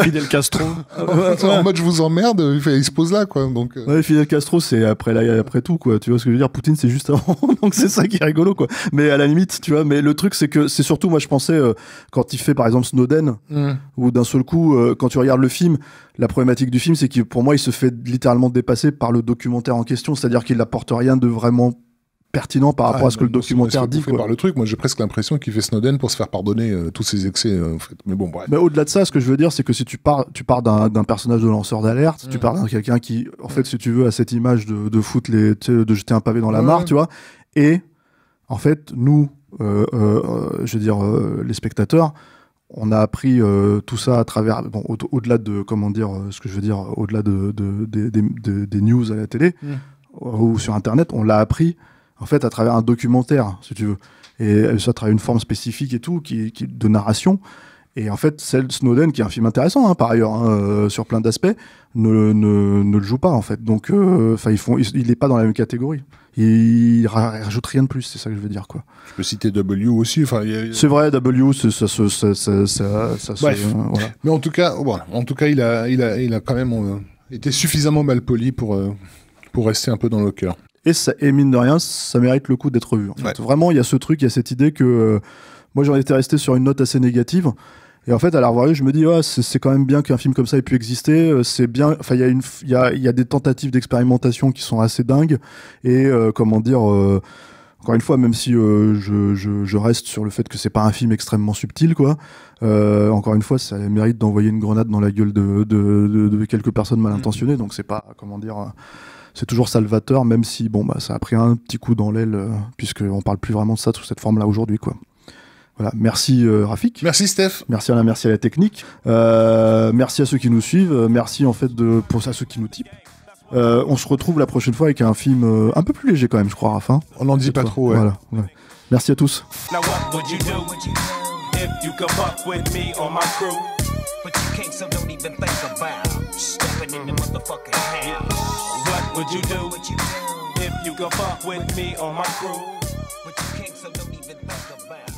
Fidel Castro. En mode je vous emmerde, il se pose là quoi. Donc. Ouais, Fidel Castro, c'est après tout quoi. Tu vois ce que je veux dire. Poutine, c'est juste avant. Donc c'est ça qui est rigolo quoi. Mais à la limite, tu vois. Mais le truc, c'est que c'est surtout, moi, je pensais quand il fait par exemple Snowden, où d'un seul coup, quand tu regardes le film, la problématique du film, c'est que pour moi, il se fait littéralement dépasser par le documentaire en question, c'est-à-dire qu'il n'apporte rien de vraiment pertinent par rapport à ce que le documentaire dit. Par le truc, moi j'ai presque l'impression qu'il fait Snowden pour se faire pardonner tous ses excès. En fait. Mais bon, bref. Mais au-delà de ça, ce que je veux dire, c'est que si tu pars d'un personnage de lanceur d'alerte, tu pars d'un quelqu'un qui, en fait, si tu veux, a cette image de foutre de jeter un pavé dans la mare, tu vois. Et en fait, nous, je veux dire, les spectateurs, on a appris tout ça à travers, bon, au-delà de, comment dire, ce que je veux dire, au-delà des news à la télé ou sur Internet, on l'a appris en fait à travers un documentaire, si tu veux, et ça à travers une forme spécifique et tout, qui de narration. Et en fait, Snowden, qui est un film intéressant par ailleurs, sur plein d'aspects, ne le joue pas en fait. Donc, il n'est pas dans la même catégorie. Il rajoute rien de plus, c'est ça que je veux dire quoi. Je peux citer W aussi. C'est vrai, W, ça bref. Voilà. Mais en tout cas, il a quand même été suffisamment mal poli pour rester un peu dans le cœur. Et mine de rien, ça mérite le coup d'être vu. En fait. Vraiment, il y a ce truc, il y a cette idée que moi j'en étais resté sur une note assez négative. Et en fait, à la revoir, je me dis, c'est quand même bien qu'un film comme ça ait pu exister. C'est bien. Enfin, il y a des tentatives d'expérimentation qui sont assez dingues. Et comment dire, encore une fois, même si je reste sur le fait que c'est pas un film extrêmement subtil, quoi. Encore une fois, ça mérite d'envoyer une grenade dans la gueule de quelques personnes mal intentionnées. Donc c'est pas, comment dire. C'est toujours salvateur, même si ça a pris un petit coup dans l'aile, puisqu'on parle plus vraiment de ça sous cette forme-là aujourd'hui, quoi. Voilà, merci Rafik. Merci Steph. Merci à la technique. Merci à ceux qui nous suivent. Merci en fait à ceux qui nous typent. On se retrouve la prochaine fois avec un film un peu plus léger quand même, je crois, Raph. On n'en dit pas trop, ouais. Voilà, ouais. Merci à tous. Would you do if you could fuck with me on my crew? But you can't, so don't even think about it.